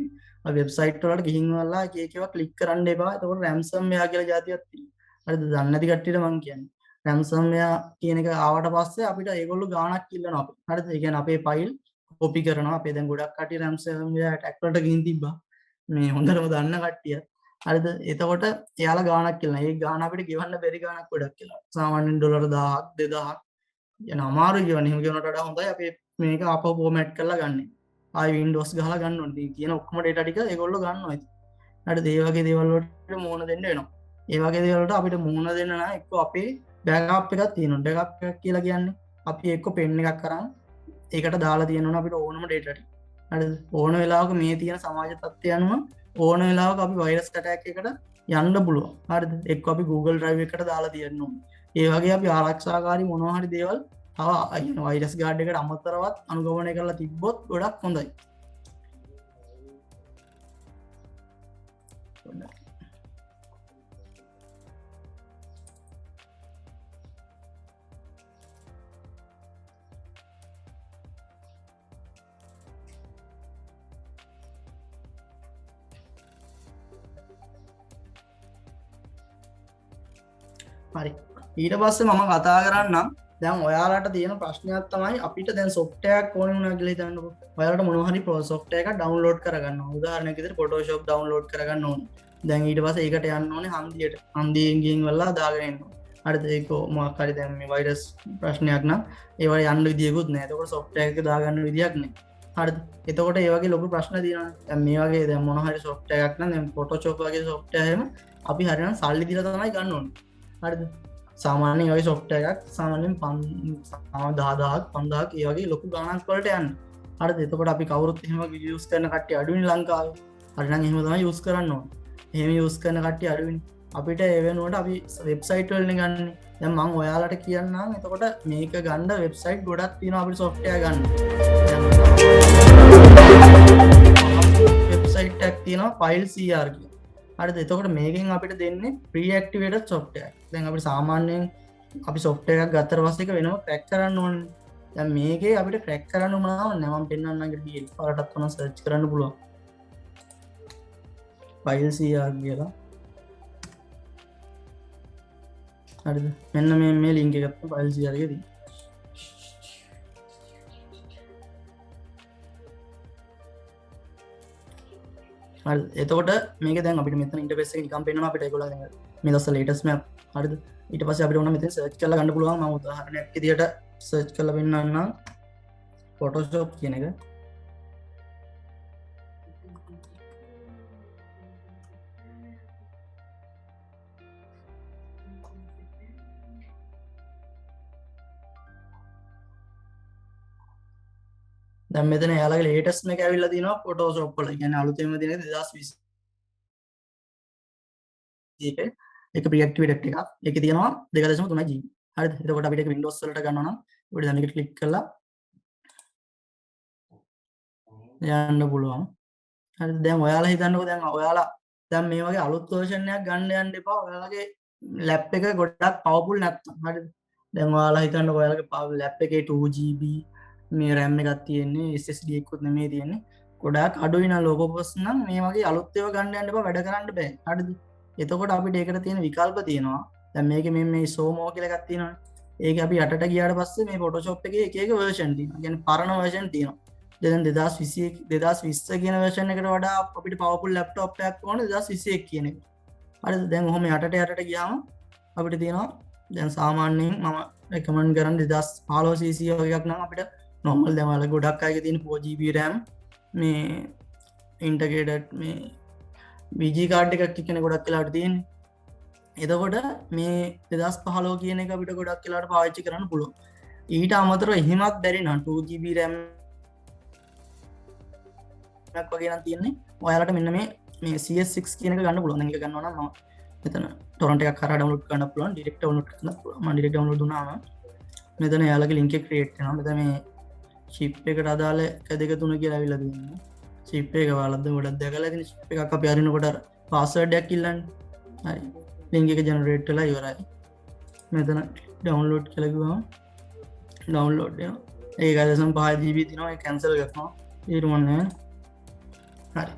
A: වෙබ්සයිට් වලට ගිහින් වලා එක එක ඒවා ක්ලික් කරන්න එපා. එතකොට ransomware කියලා જાතියක් තියෙනවා. හරිද? දන්නේ නැති කට්ටියට මම කියන්නේ. ransomware කියන එක ආවට පස්සේ අපිට ඒගොල්ලෝ ගාණක් ඉල්ලනවා අපිට. හරිද? ඒ කියන්නේ අපේ ෆයිල් කොපි කරනවා. අපේ දැන් ගොඩක් කට්ටිය ransomware attack වලට ගිහින් තිබ්බා. මේ හොඳටම දන්න කට්ටිය. හරිද? එතකොට එයාලා ගාණක් ඉල්ලනවා. ඒ ගාණ අපිට ගෙවන්න බැරි ගාණක් ගොඩක් කියලා. සාමාන්‍යයෙන් ඩොලර් 1000ක් 2000ක් යන අමාරුයි කියවනේ. එහෙම කියනකට වඩා හොඳයි අපි මේක ආපහු ෆෝමැට් කරලා ගන්න. ආයි Windows ගහලා ගන්න ඕනේ. තියෙන ඔක්කොම data ටික ඒගොල්ලෝ ගන්නවා ඉතින්. හරිද? ඒ වගේ දේවල් වලට මුහුණ දෙන්න වෙනවා. ඒ වගේ දේවල් වලට අපිට මුහුණ දෙන්න නම් එක්ක අපේ බෑකප් එකක් තියෙනවා. බෑකප් එකක් කියලා කියන්නේ අපි එක්ක පෙන් එකක් කරන් ඒකට දාලා තියෙනවා අපිට ඕනම data ටික. හරිද? ඕන වෙලාවක මේ තියෙන සමාජ තත්ත්වය අනුව ඕන වෙලාවක අපි වෛරස් ඇටැක් එකකට යන්න පුළුවන්. හරිද? එක්ක අපි Google Drive එකට දාලා තියන්න ඕනේ. ඒ වගේ අපි ආරක්ෂාකාරී මොනවා හරි දේවල් තව වෛරස් ගාඩ් එකට අමතරවත් අනුගමනය කරලා තිබ්බොත් ගොඩක් හොඳයි. හරි ඊට පස්සේ මම කතා කරන්නම් දැන් ඔයාලට තියෙන ප්‍රශ්නයක් තමයි අපිට දැන් software එකක් ඕන වුණා කියලා හිතන්නකෝ. ඔයාලට මොනවා හරි software එකක් download කරගන්න ඕන. උදාහරණයක් විදිහට Photoshop download කරගන්න ඕන. දැන් ඊට පස්සේ ඒකට යන්න ඕනේ හන්දියට. හන්දියෙන් ගින් වල දාගෙන එන්න ඕනේ. හරිද? ඒක මොකක් හරි දැන් මේ වෛරස් ප්‍රශ්නයක් නම් ඒවට යන්න විදියකුත් නැහැ. එතකොට software එක දාගන්න විදියක් නැහැ. හරිද? එතකොට ඒ වගේ ලොකු ප්‍රශ්න තියෙනවා. දැන් මේ වගේ දැන් මොනවා හරි software එකක් නම් දැන් Photoshop වගේ software එකම අපි හරියනම් සල්ලි දීලා තමයි ගන්න ඕනේ. හරිද? සාමාන්‍යයෙන් ඔය software එකක් සාමාන්‍යයෙන් 10000ක් 5000ක් ඒ වගේ ලොකු ගණනක් වලට යන්නේ. හරිද? එතකොට අපි කවුරුත් එහෙම යූස් කරන කට්ටිය අඩුයිනේ ලංකාවේ. හරිනම් එහෙම තමයි යූස් කරන්න ඕනේ. එහෙම යූස් කරන කට්ටිය අඩුයිනේ. අපිට ඒ වෙනුවට අපි වෙබ්සයිට් වලින් ගන්න. දැන් මම ඔයාලට කියන්නම් එතකොට මේක ගන්න වෙබ්සයිට් ගොඩක් තියෙනවා අපිට software ගන්න. වෙබ්සයිට් එකක් තියෙනවා FileCR කියලා. හරිද? එතකොට මේකෙන් අපිට දෙන්නේ pre-activated software. දැන් අපිට සාමාන්‍යයෙන් අපි software එකක් ගත්තට පස්සේ ඒක වෙනම crack කරන්න ඕනේ. දැන් මේකේ අපිට crack කරන්න මොනවද නැහැ මම පෙන්නන්නම් ඒකට DL පාරටත් උනා search කරන්න පුළුවන්. FileCR කියලා. හරිද? මෙන්න මේ link එක ගත්තා FileCR එකේ තියෙන. හරි එතකොට මේක දැන් අපිට මෙතන ඉන්ටර්ෆේස් එක නිකන් පෙන්නනවා අපිට ඒගොල්ලෝ දැන් මේ දවස් ලේටස්ට් මැප් හරිද ඊට පස්සේ අපිට ඕන මෙතන සර්ච් කරලා ගන්න පුළුවන් මම උදාහරණයක් විදියට සර්ච් කරලා පෙන්නන්නම් Photoshop කියන එක දැන් මෙතන එයාලගේ ලේටස්ට් එක ඇවිල්ලා තිනවා Photoshop වල. කියන්නේ අලුතෙන්ම දින 2020 එක pre-activated එකක්. ඒකේ තියෙනවා 2.3 GB. හරිද? එතකොට අපිට ඒක Windows වලට ගන්නවා නම් අපිට දැන් මේක ක්ලික් කරලා යන්න පුළුවන්. හරිද? දැන් ඔයාලා හිතන්නකෝ දැන් ඔයාලා දැන් මේ වගේ අලුත් version එකක් ගන්න යන්න එපා. ඔයාලගේ lap එක ගොඩක් powerful නැත්නම්. හරිද? දැන් ඔයාලා හිතන්නකෝ ඔයාලගේ lap එකේ 2 GB මේ RAM එකක් තියෙන්නේ SSD එකකුත් නෙමෙයි තියෙන්නේ ගොඩාක් අඩුයි නම් ලෝකෝපස් නම් මේ වගේ අලුත් ඒවා ගන්න යන්න එපා වැඩ කරන්න බෑ හරිද එතකොට අපිට ඒකට තියෙන විකල්ප තියෙනවා දැන් මේකේ මේ සෝමෝ කියලා එකක් තියෙනවානේ ඒක අපි යටට ගියාට පස්සේ මේ Photoshop එකේ එක එක version තියෙනවා කියන්නේ පරණ version තියෙනවා දැන් 2020 කියන version එකට වඩා අපිට powerful laptop එකක් ඕනේ 2021 කියන එක හරිද දැන් ඔහොම යටට ගියාම අපිට තියෙනවා දැන් සාමාන්‍යයෙන් මම recommend කරන්නේ 2015 cc වගේ එකක් නම් අපිට normal දැන් වල ගොඩක් අයගේ තියෙන 4GB RAM මේ integrated මේ BG card එකක් කියන ගොඩක් වෙලාවට තියෙන්නේ. එතකොට මේ 2015 කියන එක අපිට ගොඩක් වෙලාවට පාවිච්චි කරන්න පුළුවන්. ඊට අමතරව එහෙමත් බැරි නම් 2GB RAM එකක් වගේ නම් තියෙන්නේ. ඔයාලට මෙන්න මේ CS6 කියන එක ගන්න පුළුවන්. දැන් ඒක ගන්නවා නම් මම මෙතන torrent එකක් කරා download කරන්න පුළුවන්. direct download කරන්න පුළුවන්. මම direct download දුන්නාම මෙතන එයාලගේ link එක create වෙනවා. මෙතන මේ chip එකට අදාළ 1 2 3 කියලා ඇවිල්ලා තියෙනවා. chip එක වලද්ද ගොඩක් දැකලා ඉතින් chip එකක් අපි අරිනකොට අර password එකක් ඉල්ලන්නේ. හරි. link එක generate වෙලා ඉවරයි. මෙතන download කියලා ගිහම download වෙනවා. ඒක 5 GB තියෙනවා. ඒක cancel කරනවා. ඊට මොන්නේ. හරි.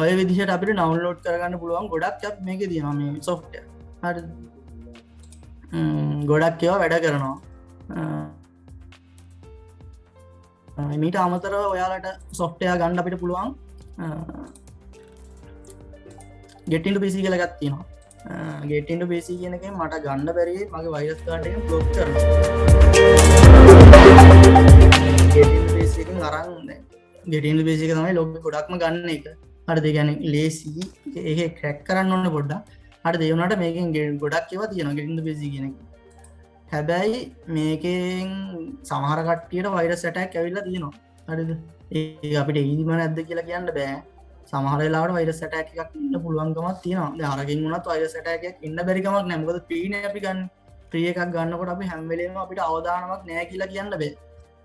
A: ඔය විදිහට අපිට download කරගන්න පුළුවන් ගොඩක් app මේකේ තියෙනවා මේ software. හරිද? ගොඩක් ඒවා වැඩ කරනවා. මීට අමතරව ඔයාලට software ගන්න අපිට පුළුවන් get into PC කියලා එකක් තියෙනවා. get into PC කියන එකෙන් මට ගන්න බැරි මගේ virus card එක block කරනවා. get into PC එකෙන් අරන් ගෙටින් බේස් එක තමයි ලෝකෙ ගොඩක්ම ගන්න එක. හරිද? ඒ කියන්නේ ලේසි ඒක ක්‍රැක් කරන්න ඕනේ පොඩ්ඩක්. හරිද? ඒ වුණාට මේකෙන් ගොඩක් ඒවා තියෙනවා ගෙටින් බේස් කියන එක. හැබැයි මේකෙන් සමහර කට්ටියට වෛරස් ඇටැක් ඇවිල්ලා තියෙනවා. හරිද? ඒ අපිට ඊදිම නැද්ද කියලා කියන්න බෑ. සමහර වෙලාවට වෛරස් ඇටැක් එකක් ඉන්න පුළුවන්කමක් තියෙනවා. දැන් අරකින් වුණත් වෛරස් ඇටැක් එකක් ඉන්න බැරි කමක් නැහැ. මොකද ප්‍රීනේ අපි ගන්න. ප්‍රී එකක් ගන්නකොට අපි හැම වෙලේම අපිට අවදානමක් නැහැ කියලා කියන්න බෑ.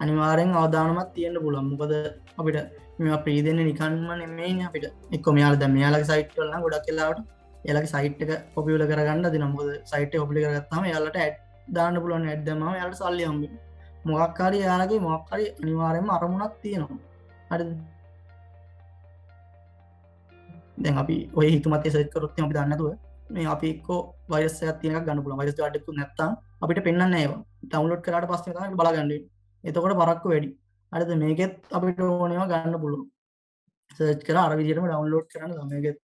A: අනිවාර්යෙන් අවදානමක් තියෙන්න පුළුවන්. මොකද අපිට මේවා ප්‍රී දෙන්නේ නිකන්ම නෙමෙයිනේ අපිට. එක්ක මෙයාලා දැන් මෙයාලගේ සයිට් වල නම් ගොඩක් වෙලාවට එයාලගේ සයිට් එක පොපියුලර් කරගන්න දෙනවා. මොකද සයිට් එක පොපියුලර් කරගත්තාම එයාලට ඇඩ් දාන්න පුළුවන්. ඇඩ් දැම්මම එයාලට සල්ලි හම්බෙනවා. මොකක් හරි එයාලගේ මොකක් හරි අනිවාර්යෙන්ම අරමුණක් තියෙනවා. හරිද? දැන් අපි ඔය හිතුමත් සර්ච් කරොත් අපි දන්නේ නැතුව මේ අපි එක්ක වෛරස් එකක් තියෙන එකක් ගන්න පුළුවන්. වෛරස් කාඩ් එකක් නැත්තම් අපිට පෙන්වන්නේ නැහැ ඒවා. ඩවුන්ලෝඩ් කරාට පස්සේ තමයි බලා ගන්න වෙන්නේ. එතකොට පරක්කු වැඩි. හරිද? මේකෙත් අපිට ඕනේවා ගන්න පුළුවන්. සර්ච් කරලා අර විදිහටම ඩවුන්ලෝඩ් කරන්න තමයි මේකෙත්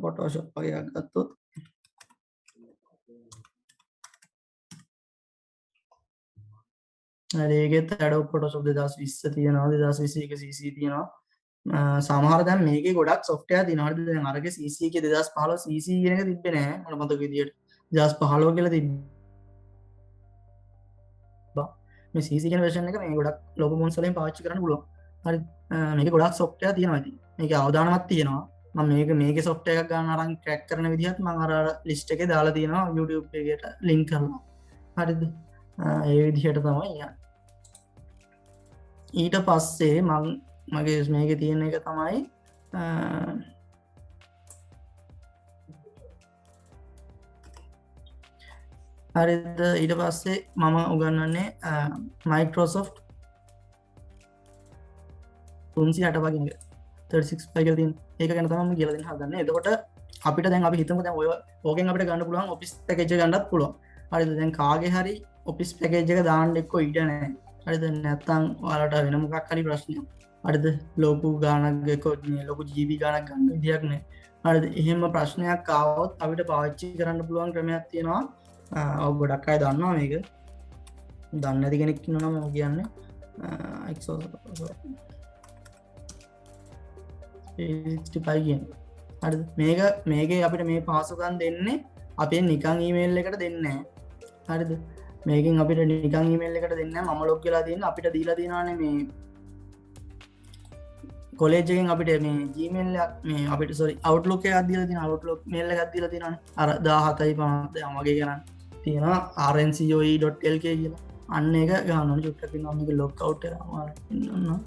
A: Photoshop වගේ එකක් ගත්තොත් ඒකෙත් Adobe Photoshop 2020 තියෙනවා 2021 CC තියෙනවා. සමහර දැන් මේකේ ගොඩක් software තියෙනවා. හරිද? දැන් අරගේ CC එකේ 2015 CC කියන එක තිබ්බේ නෑ මට මතක විදියට. 2015 කියලා තිබ්බා. මේ CC කියන version එක මේ ගොඩක් logo fonts වලින් පාවිච්චි කරන්න පුළුවන්. හරි. මේකේ ගොඩක් software තියෙනවා ඉතින්. මේකේ අවදානමක් තියෙනවා. මම මේකේ software එකක් ගන්න අරන් crack කරන විදිහත් මම අර list එකේ දාලා තියෙනවා YouTube එකේට link කරලා. හරිද? ඒ විදිහට තමයි යන්නේ. ඊට පස්සේ මගේ මේකේ තියෙන එක තමයි හරිද? ඊට පස්සේ මම උගන්වන්නේ Microsoft 365 වගේ 365 කියලා තියෙන ඒක ගැන තමයි මම කියලා දෙන්න හදන්නේ. එතකොට අපිට දැන් අපි හිතමු දැන් ඕකෙන් අපිට ගන්න පුළුවන් office package එක ගන්නත් පුළුවන්. හරිද? දැන් කාගේ හරි office package එක දාන්න එක්ක ඉඩ නැහැ. හරිද? නැත්තම් ඔයාලට වෙන මොකක් හරි ප්‍රශ්නයක්. හරිද? ලොකු ගාණක් එක්ක ලොකු GB ගාණක් ගන්න විදියක් නැහැ. හරිද? එහෙම ප්‍රශ්නයක් ආවොත් අපිට පාවිච්චි කරන්න පුළුවන් ක්‍රමයක් තියෙනවා. ඔව් ගොඩක් අය දන්නවා මේක. දන්නේ නැති කෙනෙක් ඉන්නවා නම් මම කියන්නේ X65 කියන්නේ. හරිද? මේකේ අපිට මේ පාසුකම් දෙන්නේ අපේ නිකන් ඊමේල් එකට දෙන්නේ නැහැ. හරිද? මේකෙන් අපිට නිකන් ඊමේල් එකට දෙන්නේ නැහැ. මම ලොග් වෙලා තියෙන අපිට දීලා තියෙනවානේ මේ කොලේජ් එකෙන් අපිට මේ Gmail එකක් මේ අපිට Outlook එකක් දීලා තියෙනවා. Outlook mail එකක් දීලා තියෙනවානේ. අර 17යි 50 දැන් වගේ ගණන් තියෙනවා rncoe.lk කියලා. අන්න ඒක ගන්න ඕනේ. චුට්ටක් ඉන්නවා මේක log out කරනවා. ඉන්න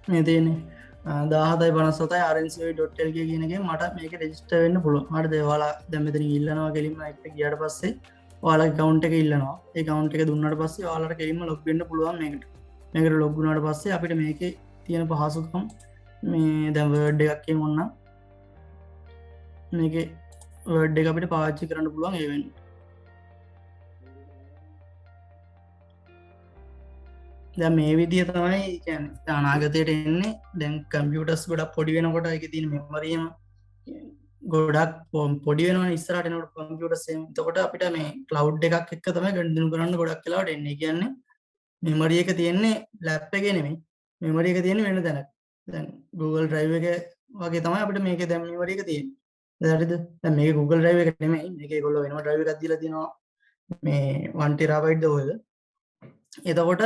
A: මේ තියෙන්නේ 1757 rncoe.lk කියන එකෙන් මට මේක රෙජිස්ටර් වෙන්න පුළුවන්. හරිද? ඔයාලා දැන් මෙතනින් ඉල්ලනවා කෙලින්ම එක්ක ගියාට පස්සේ ඔයාලගේ account එක ඉල්ලනවා. ඒ account එක දුන්නාට පස්සේ ඔයාලට කෙලින්ම log වෙන්න පුළුවන් මේකට. මේකට log වුණාට පස්සේ අපිට මේකේ තියෙන පහසුකම් මේ දැන් Word එකක් කියමු නම් මේකේ Word එක අපිට පාවිච්චි කරන්න පුළුවන් ඒ වෙන්නේ. දැන් මේ විදිය තමයි කියන්නේ අනාගතයට එන්නේ. දැන් කම්පියුටර්ස් ගොඩක් පොඩි වෙනකොට ඒකේ තියෙන මෙමරියම ගොඩක් පොඩි වෙනවා ඉස්සරහට එනකොට කම්පියුටර්ස් එතකොට අපිට මේ ක්ලවුඩ් එකක් එක්ක තමයි ගනුදෙනු කරන්න ගොඩක් වෙලාවට එන්නේ. ඒ කියන්නේ මෙමරි එක තියෙන්නේ ලැප් එකේ නෙමෙයි. මෙමරි එක තියෙන්නේ වෙන තැනක. දැන් Google Drive එක වගේ තමයි අපිට මේකේ දැන් මෙමරි එක තියෙන්නේ. හරිද? දැන් මේක Google Drive එක නෙමෙයි. මේක ඒගොල්ලෝ වෙනම drive එකක් දීලා තියෙනවා. මේ 1 TB ද ඔයද. එතකොට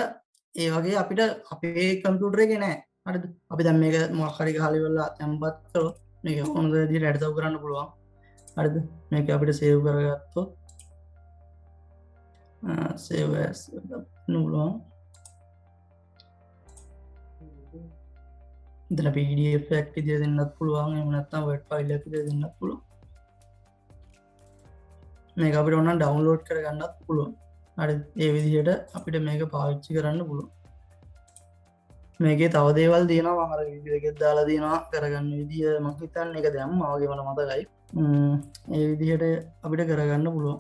A: ඒ වගේ අපිට අපේ කම්පියුටර් එකේ නෑ. හරිද? අපි දැන් මේක මොකක් හරි ගහලා ඉවරලා තැම්පත් කරොත් මේක ඕන දේ විදිහට ඇඩ් කරන්න පුළුවන්. හරිද? මේක අපිට සේව් කරගත්තොත් save as පුළුවන්. ඉතින් PDF එකක් විදිහට දෙන්නත් පුළුවන්. එහෙම නැත්නම් Word file එකක් විදිහට දෙන්නත් පුළුවන්. මේක අපිට ඕන නම් ඩවුන්ලෝඩ් කරගන්නත් පුළුවන්. හරි ඒ විදිහට අපිට මේක පාවිච්චි කරන්න පුළුවන් මේකේ තව දේවල් තියෙනවා මම අර වීඩියෝ එකෙත් දාලා තියෙනවා කරගන්න විදිය මම හිතන්නේ ඒක දැම්මා වගේ මට මතකයි ඒ විදිහට අපිට කරගන්න පුළුවන්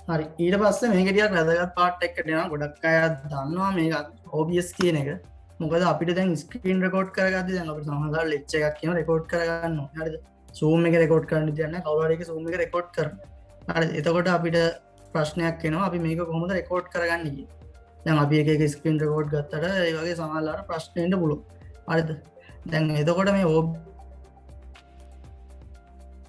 A: හරි ඊට පස්සේ මේක ටිකක් වැදගත් පාර්ට් එකකට එනවා ගොඩක් අය දන්නවා මේක OBS කියන එක මොකද අපිට දැන් ස්ක්‍රීන් රෙකෝඩ් කරගද්දි දැන් අපිට සමහරවල් ලෙක්චර් එකක් කියනවා රෙකෝඩ් කරගන්න ඕනේ හරිද Zoom එක රෙකෝඩ් කරන්න දෙයක් නැහැ කවුරු හරි එක Zoom එක රෙකෝඩ් කරනවා හරිද එතකොට අපිට ප්‍රශ්නයක් එනවා අපි මේක කොහොමද රෙකෝඩ් කරගන්නේ කියලා දැන් අපි එක එක ස්ක්‍රීන් රෙකෝඩ් ගත්තට ඒ වගේ සමහරවල්ලාට ප්‍රශ්න එන්න පුළුවන් හරිද දැන් එතකොට මේ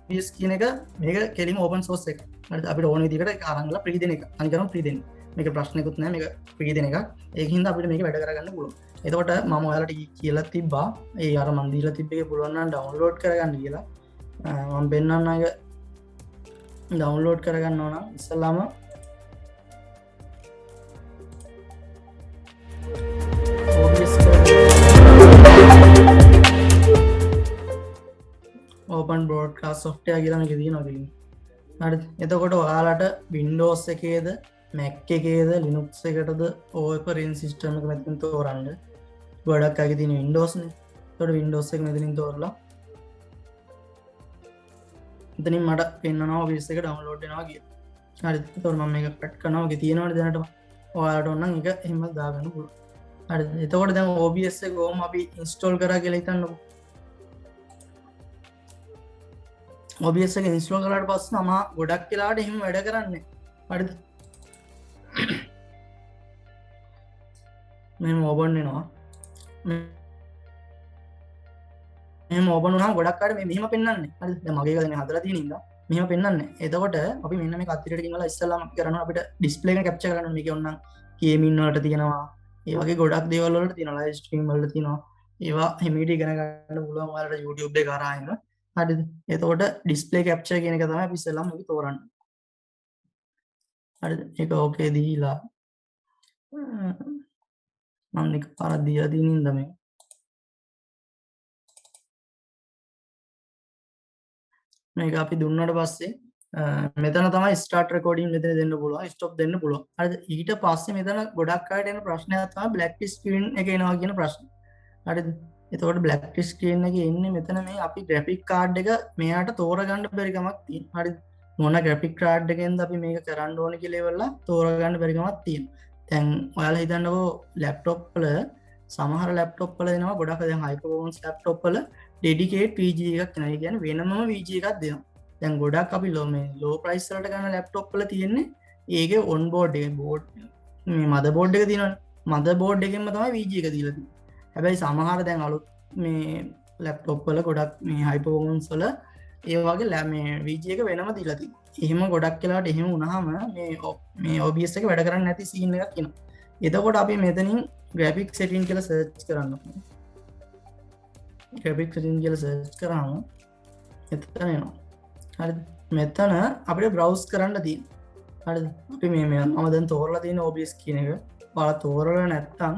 A: OBS කියන එක මේක කෙලිම ඕපන් සෝස් එකක් අපිට ඕන විදිහට අරන්ලා ප්‍රී දෙන එක අනිකරම ප්‍රී දෙන්න මේක ප්‍රශ්නයකුත් නැහැ මේක ප්‍රී දෙන එක ඒකින් හින්දා අපිට මේක වැඩ කරගන්න පුළුවන් එතකොට මම ඔයාලට කියලා තිබ්බා ඒ අර මන් දීලා තිබ්බ එක පුළුවන් නම් ඩවුන්ලෝඩ් කරගන්න කියලා මම පෙන්නන්න එක ඩවුන්ලෝඩ් කරගන්න ඕන ඉස්සෙල්ලාම ඕපන් බ්‍රෝඩ්කාස්ට් සොෆ්ට්වෙයාර් කියලා මේක තියෙනවා කියලා හරි එතකොට ඔයාලට Windows එකේද Mac එකේද Linux එකටද operating system එක මෙතනින් තෝරන්න ගොඩක් අයගේ තියෙන Windows නේ එතකොට Windows එක මෙතනින් තෝරලා එතනින් මට පෙන්නනවා OBS එක download වෙනවා කියලා හරි එතකොට මම මේක කට් කරනවා ඔගේ තියෙනවනේ දැනට ඔයාලට ඕන නම් ඒක එහෙම දාගන්න පුළුවන් හරි එතකොට දැන් OBS එක කොහොම අපි install කරා කියලා හිතන්නකෝ OBS එක ඉන්ස්ටෝල් කරාට පස්සේ මම ගොඩක් වෙලාවට එහෙම වැඩ කරන්නේ හරිද මෙහෙම ඕපන් වෙනවා මෙහෙම ඕපන් වුණාම ගොඩක් අය මෙහෙම පෙන්වන්නේ හරිද දැන් මගේ එක දැන් හදලා තියෙන ඉඳලා මෙහෙම පෙන්වන්නේ එතකොට අපි මෙන්න මේ කත්තිරට ගිහලා ඉස්සල්ලාම අපි කරනවා අපිට ඩිස්ප්ලේ එක කැප්චර් කරන්න මේකේ ඔන්නම් ගේමින් වලට තියෙනවා ඒ වගේ ගොඩක් දේවල් වලට තියෙනවා ලයිව් ස්ට්‍රීම් වලට තියෙනවා ඒවා හිමීට ඉගෙන ගන්න පුළුවන් ඔයාලට YouTube එක කරා එන්න හරිද එතකොට ඩිස්ප්ලේ කැප්චර් කියන එක තමයි අපි ඉස්සෙල්ලාම ඔක තෝරන්නේ හරිද ඒක ඕකේ දීලා මම එක පාරක් දීලා තියෙන ඉඳ මේ මේක අපි දුන්නාට පස්සේ මෙතන තමයි ස්ටාර්ට් රෙකෝඩින් මෙතන දෙන්න පුළුවන් ස්ටොප් දෙන්න පුළුවන් හරිද ඊට පස්සේ මෙතන ගොඩක් අයට එන ප්‍රශ්නයක් තමයි බ්ලැක් ස්ක්‍රීන් එක එනවා කියන ප්‍රශ්නේ හරිද එතකොට බ්ලැක් ස්ක්‍රීන් එකේ එන්නේ මෙතන මේ අපි ග්‍රැෆික් කාඩ් එක මෙයාට තෝරගන්න බැරි කමක් තියෙනවා හරිද මොන ග්‍රැෆික් කාඩ් එකෙන්ද අපි මේක කරන්න ඕනේ කියලා ඉවරලා තෝරගන්න බැරි කමක් තියෙනවා දැන් ඔයාලා හිතන්නකෝ ලැප්ටොප් වල සමහර ලැප්ටොප් වල දෙනවා ගොඩක් දැන් හයි පර්ෆෝමන්ස් ලැප්ටොප් වල ඩෙඩිකේට් VGA එකක් එනවා. ඒ කියන්නේ වෙනමම VGA එකක් දෙනවා. දැන් ගොඩක් අපි ලෝ ප්‍රයිස් වලට ගන්න ලැප්ටොප් වල තියෙන්නේ ඒකේ ඔන් බෝඩ් එකේ බෝඩ් මේ මදර් බෝඩ් එක තියෙනවනේ. මදර් බෝඩ් එකෙන්ම තමයි VGA එක දීලා තියෙන්නේ. හැබැයි සමහර දැන් අලුත් මේ ලැප්ටොප් වල ගොඩක් මේ හයි පර්ෆෝමන්ස් වල ඒ වගේ මේ VGA එක වෙනම දීලා තියෙනවා. එහෙම ගොඩක් වෙලාවට එහෙම වුණාම මේ OBS එක වැඩ කරන්නේ නැති සීන් එකක් එනවා. එතකොට අපි මෙතනින් graphic setting කියලා search කරන්න ඕනේ. graphic setting කියලා search කරාම එතන එනවා. හරිද? මෙතන අපිට browse කරන්න තියෙනවා. හරිද? අපි මේ මම දැන් තෝරලා තියෙන OBS කියන එක. ඔයාලා තෝරලා නැත්නම්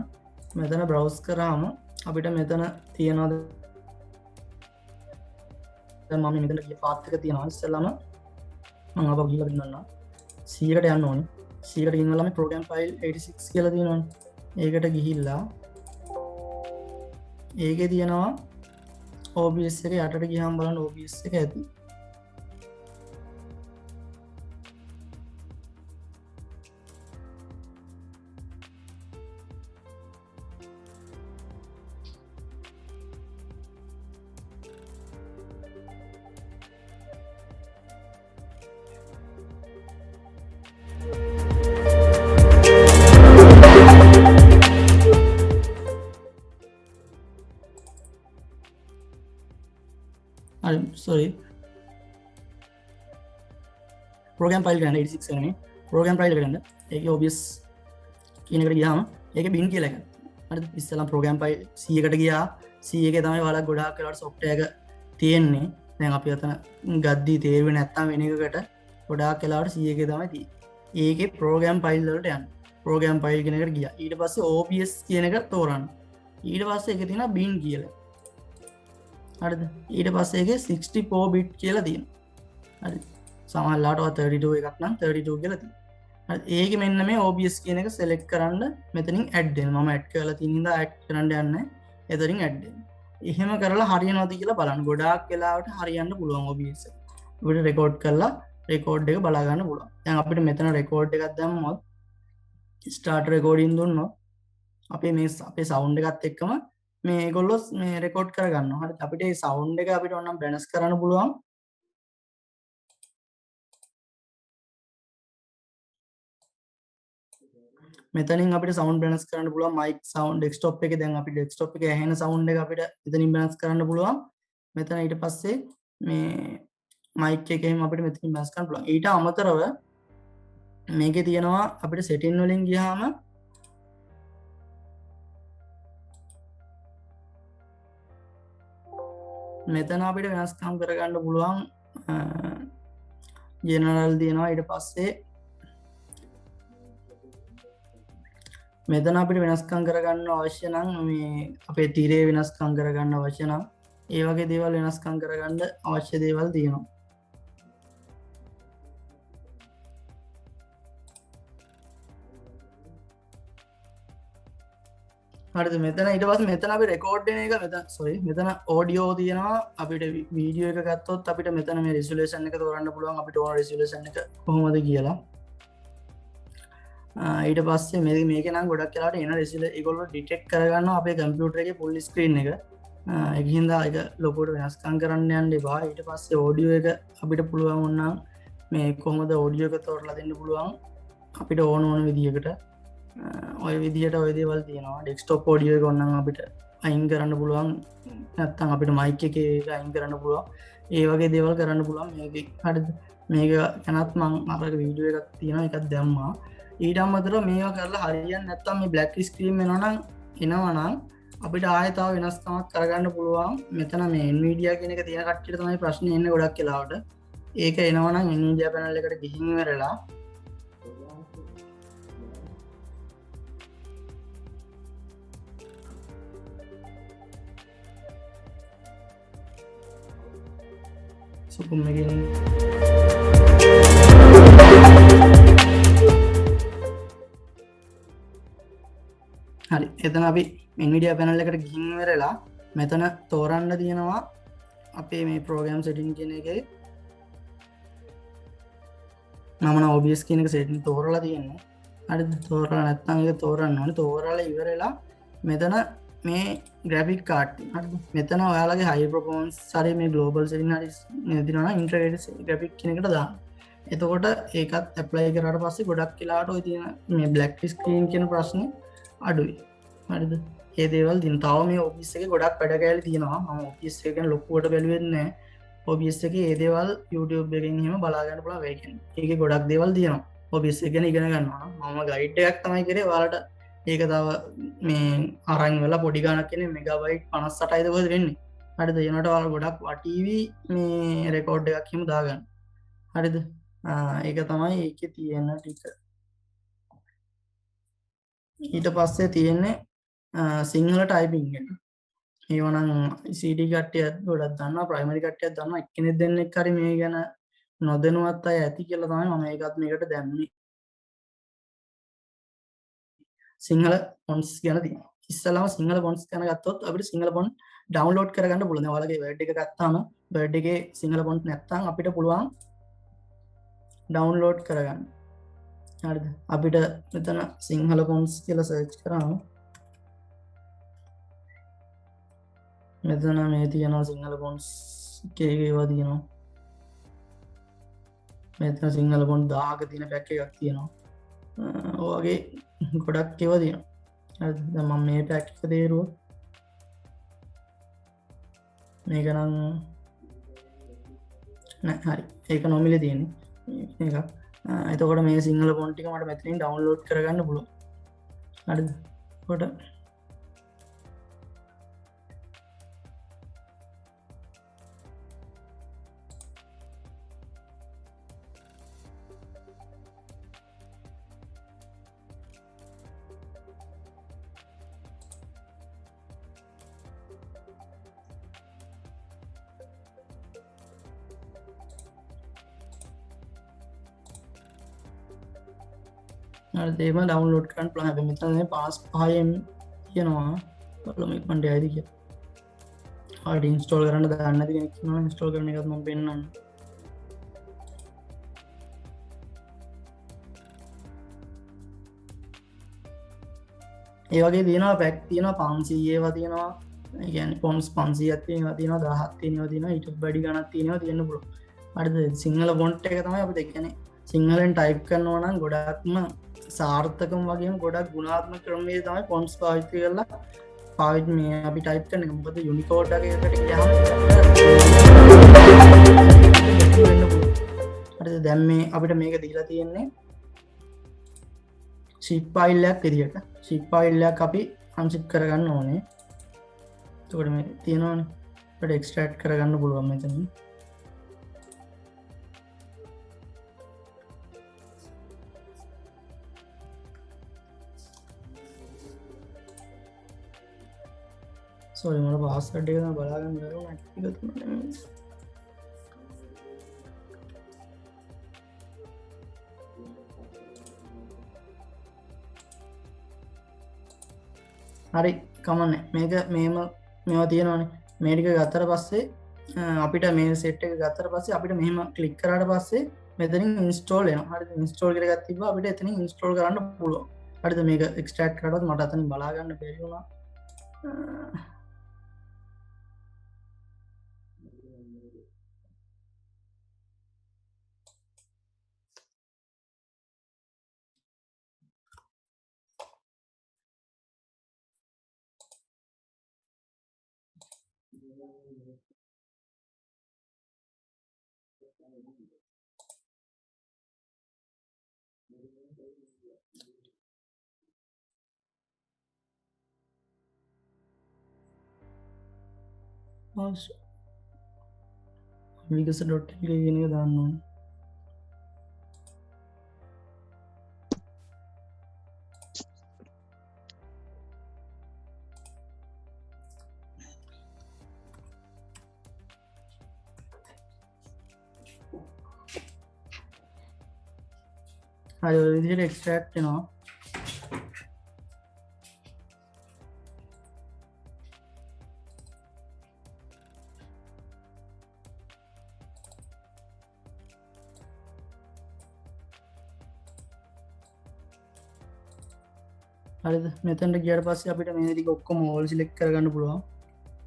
A: මෙතන browse කරාම අපිට මෙතන තියෙනවා දැන් මම මෙතන ගිය path එක තියෙනවා. ඉස්සෙල්ලාම මම ආපහු ගිහලා බලන්නම්. C එකට යන්න ඕනේ. C එකට ගිහින් මේ program file 86 කියලා තියෙනවනේ. ඒකට ගිහිල්ලා ඒකේ තියෙනවා OBS එක යටට ගියාම බලන්න OBS එක ඇති. sorry program file ගන්න 86 එකනේ program file එක ගන්න ඒකේ OBS කියන එකට ගියාම ඒකේ bin කියලා එකක් හරිද ඉස්සෙල්ලා program file C එකට ගියා C එකේ තමයි ඔයාලා ගොඩාක් වෙලාවට software එක තියෙන්නේ දැන් අපි අතන ගද්දී තේරුවේ නැත්තම් වෙන එකකට ගොඩාක් වෙලාවට C එකේ තමයි තියෙන්නේ ඒකේ ප්‍රෝග්‍රෑම් ෆයිල් වලට යන්න. ප්‍රෝග්‍රෑම් ෆයිල් කියන එකට ගියා. ඊට පස්සේ OBS කියන එක තෝරන්න. ඊට පස්සේ ඒකේ තියෙනවා bin කියලා. හරිද? ඊට පස්සේ ඒකේ 64 bit කියලා තියෙනවා. හරි. සමහරවිට 32 එකක් නම් 32 කියලා තියෙනවා. හරි. ඒකේ මෙන්න මේ OBS කියන එක select කරන්න මෙතනින් add දෙනවා. මම add කරලා තියෙන හින්දා add කරන්න යන්නේ. එතනින් add දෙනවා. එහෙම කරලා හරියනවද කියලා බලන්න. ගොඩාක් වෙලාවට හරියන්න පුළුවන් OBS එක. අපිට රෙකෝඩ් කරලා රෙකෝඩ් එක බලා ගන්න පුළුවන්. දැන් අපිට මෙතන රෙකෝඩ් එකක් දැම්මොත් ස්ටාර්ට් රෙකෝඩින් දුන්නොත් අපේ මේ අපේ සවුන්ඩ් එකත් එක්කම මේ ඒගොල්ලෝ මේ රෙකෝඩ් කරගන්නවා. හරි. අපිට මේ සවුන්ඩ් එක අපිට ඕනම් වෙනස් කරන්න පුළුවන්. මෙතනින් අපිට සවුන්ඩ් වෙනස් කරන්න පුළුවන්. මයික් සවුන්ඩ් ඩෙස්ක්ටොප් එකේ දැන් අපි ඩෙස්ක්ටොප් එකේ ඇහෙන සවුන්ඩ් එක අපිට එතනින් වෙනස් කරන්න පුළුවන්. මෙතන ඊට පස්සේ මේ මයික් එකේම අපිට මෙතනින් වෙනස් කරන්න පුළුවන්. ඊට අමතරව මේකේ තියෙනවා අපිට සෙටින් වලින් ගියාම මෙතන අපිට වෙනස්කම් කරගන්න පුළුවන්. ජෙනරල් තියෙනවා. ඊට පස්සේ මෙතන අපිට වෙනස්කම් කරගන්න අවශ්‍ය නම් මේ අපේ තිරේ වෙනස්කම් කරගන්න අවශ්‍ය නම් ඒ වගේ දේවල් වෙනස්කම් කරගන්න අවශ්‍ය දේවල් තියෙනවා. හරිද? මෙතන ඊට පස්සේ මෙතන අපි රෙකෝඩ් වෙන එක මෙතන ඔඩියෝ තියෙනවා. අපිට වීඩියෝ එක ගත්තොත් අපිට මෙතන මේ රිසොලූෂන් එක තෝරන්න පුළුවන්. අපිට ඕන රිසොලූෂන් එක කොහොමද කියලා. ඊට පස්සේ මේක නම් ගොඩක් වෙලාවට එන රිසොලූෂන් ඒගොල්ලෝ ඩිටෙක්ට් කරගන්නවා අපේ කම්පියුටර් එකේ ෆුල් ස්ක්‍රීන් එක. ඒක හින්දා ඒක ලොකුට වෙනස්කම් කරන්න යන්න එපා. ඊට පස්සේ ඔඩියෝ එක අපිට පුළුවන් වුණා මේ කොහොමද ඔඩියෝ එක තෝරලා දෙන්න පුළුවන් අපිට ඕන විදිහකට. ඔය විදිහට ඔය දේවල් තියෙනවා. ඩෙස්ක්ටොප් ඔඩියෝ එක ඕනනම් අපිට අයින් කරන්න පුළුවන්. නැත්නම් අපිට මයික් එකේ ඒක අයින් කරන්න පුළුවන්. ඒ වගේ දේවල් කරන්න පුළුවන් මේකේ. හරිද? මේක ගැනත් මම අර වීඩියෝ එකක් තියෙනවා. ඒකත් දැම්මා. ඊට අමතරව මේවා කරලා හරියන්නේ නැත්නම් මේ බ්ලැක් ස්ක්‍රීන් එනවා නම් අපිට ආයෙ තව වෙනස්කමක් කරගන්න පුළුවන්. මෙතන මේ Nvidia කියන එක තියෙන කට්ටියට තමයි ප්‍රශ්නේ එන්නේ ගොඩක් වෙලාවට. ඒක එනවා නම් Nvidia panel එකට ගිහින් ඉවරලා සුකුම් එකකින් හරි. එතන අපි Nvidia panel එකට ගිහින් ඉවරලා මෙතන තෝරන්න තියෙනවා අපේ මේ program setting කියන එකේ මම නම් OBS කියන එක setting තෝරලා තියෙනවා. හරිද? තෝරලා නැත්නම් ඒක තෝරන්න ඕනේ. තෝරලා ඉවරලා මෙතන මේ graphic card හරිද? මෙතන ඔයාලගේ high performance හරි මේ global setting හරි නැතිනවා නම් integrated graphic කියන එකට දාන්න. එතකොට ඒකත් apply කරාට පස්සේ ගොඩක් වෙලාවට ඔය තියෙන මේ black screen කියන ප්‍රශ්නේ අඩුයි. හරිද? ඒ දේවල් දින තව මේ OBS එකේ ගොඩක් වැඩ කැලේ තියෙනවා. මම OBS එක ගැන ලොකුවට බැලුවේ නැහැ. OBS එකේ ඒ දේවල් YouTube එකෙන් එහෙම බලා ගන්න පුළුවන් වෙයි කියන්නේ. ඒකේ ගොඩක් දේවල් තියෙනවා. OBS එක ගැන ඉගෙන ගන්නවා නම් මම ගයිඩ් එකක් තමයි කරේ. ඔයාලට ඒක තව මේ අරන් වෙලා පොඩි ගානක් කියන්නේ මෙගාබයිට් 58යිද කොහෙද වෙන්නේ. හරිද? එනකොට ඔයාලා ගොඩක් වටීවි මේ රෙකෝඩ් එකක් හිම දාගන්න. හරිද? ඒක තමයි ඒකේ තියෙන ටික. ඊට පස්සේ තියෙන්නේ සිංහල ටයිපිං එක. ඒවනම් CD කට්ටියත් ගොඩක් දන්නවා, ප්‍රයිමරි කට්ටියත් දන්නවා. එක්කෙනෙක් දෙන්නෙක් හරි මේ ගැන නොදැනුවත් අය ඇති කියලා තමයි මම ඒකත් මේකට දැම්මේ. සිංහල ෆොන්ට්ස් ගැන තියෙනවා. ඉස්සෙල්ලාම සිංහල ෆොන්ට්ස් ගැන ගත්තොත් අපිට සිංහල ෆොන්ට් ඩවුන්ලෝඩ් කරගන්න පුළුවන්. දැන් ඔයාලගේ Word එක ගත්තාම Word එකේ සිංහල ෆොන්ට් නැත්නම් අපිට පුළුවන් ඩවුන්ලෝඩ් කරගන්න. හරිද? අපිට මෙතන සිංහල ෆොන්ට්ස් කියලා සර්ච් කරාම මෙතන මේ තියෙනවා සිංහල ෆොන්ට්ස් එකේ ඒවා තියෙනවා. මෙතන සිංහල ෆොන්ට් 1000ක තියෙන පැක් එකක් තියෙනවා. ඔය වගේ ගොඩක් ඒවා තියෙනවා. හරිද? දැන් මම මේ පැක් එක දේරුවා. මේක නම් නෑ හරි. ඒක නොමිලේ තියෙන්නේ. මේක. එතකොට මේ සිංහල ෆොන්ට් ටික මට මෙතනින් ඩවුන්ලෝඩ් කරගන්න පුළුවන්. හරිද? කොට හරි ඒම ඩවුන්ලෝඩ් කරන්න පුළුවන්. හැබැයි මෙතන මේ 5 තියෙනවා. බලමු ඉක්මනට යයිද කියලා. හරි ඉන්ස්ටෝල් කරන්න දන්නේ නැති කෙනෙක් ඉන්නවා ඉන්ස්ටෝල් කරන එකත් මම පෙන්නන්නම්. ඒ වගේ තියෙනවා පැක් තියෙනවා 500 ඒවා තියෙනවා. ඒ කියන්නේ පොන්ස් 500ක් තියෙනවා 1000ක් තියෙනවා ඊට වැඩි ගණක් තියෙනවා තියෙන්න පුළුවන්. හරිද සිංහල ෆොන්ට් එක තමයි අපිට කියන්නේ සිංහලෙන් ටයිප් කරනවා නම් ගොඩක්ම සාර්ථකම වගේම ගොඩක් ගුණාත්මක ක්‍රමයේ තමයි ෆොන්ට්ස් පාවිච්චි කරලා පාවිච්චි මේ අපි ටයිප් කරන එක. මොකද යුනිකෝඩ් එකකට ගියාම හරිද දැන් මේ අපිට මේක දීලා තියෙන්නේ zip file එකක් විදියට. zip file එකක් අපි unzip කරගන්න ඕනේ. එතකොට මේ තියෙනවනේ අපිට extract කරගන්න පුළුවන් මෙතනින්. සෝරි මට පාස්වර්ඩ් එක තමයි බලාගන්න බැරුව නැති එක තුන නෙමෙයි. හරි කමන්නේ මේක මේවා තියෙනවානේ මේ ටික ගත්තට පස්සේ අපිට මේ සෙට් එක ගත්තට පස්සේ අපිට මෙහෙම ක්ලික් කරාට පස්සේ මෙතනින් ඉන්ස්ටෝල් වෙනවා. හරිද ඉන්ස්ටෝල් කරලා ගත්ත අපිට එතනින් ඉන්ස්ටෝල් කරන්න පුළුවන්. හරිද මේක එක්ස්ට්‍රැක්ට් කරාට මට අතනින් බලා ගන්න බැරි වුණා. විගස.lk කියන එක දාන්න ඕනේ. හරි ඔය විදිහට එක්ස්ට්‍රැක්ට් වෙනවා. හරිද මෙතනට ගියාට පස්සේ අපිට මේ ටික ඔක්කොම ඕල් සිලෙක්ට් කරගන්න පුළුවන්.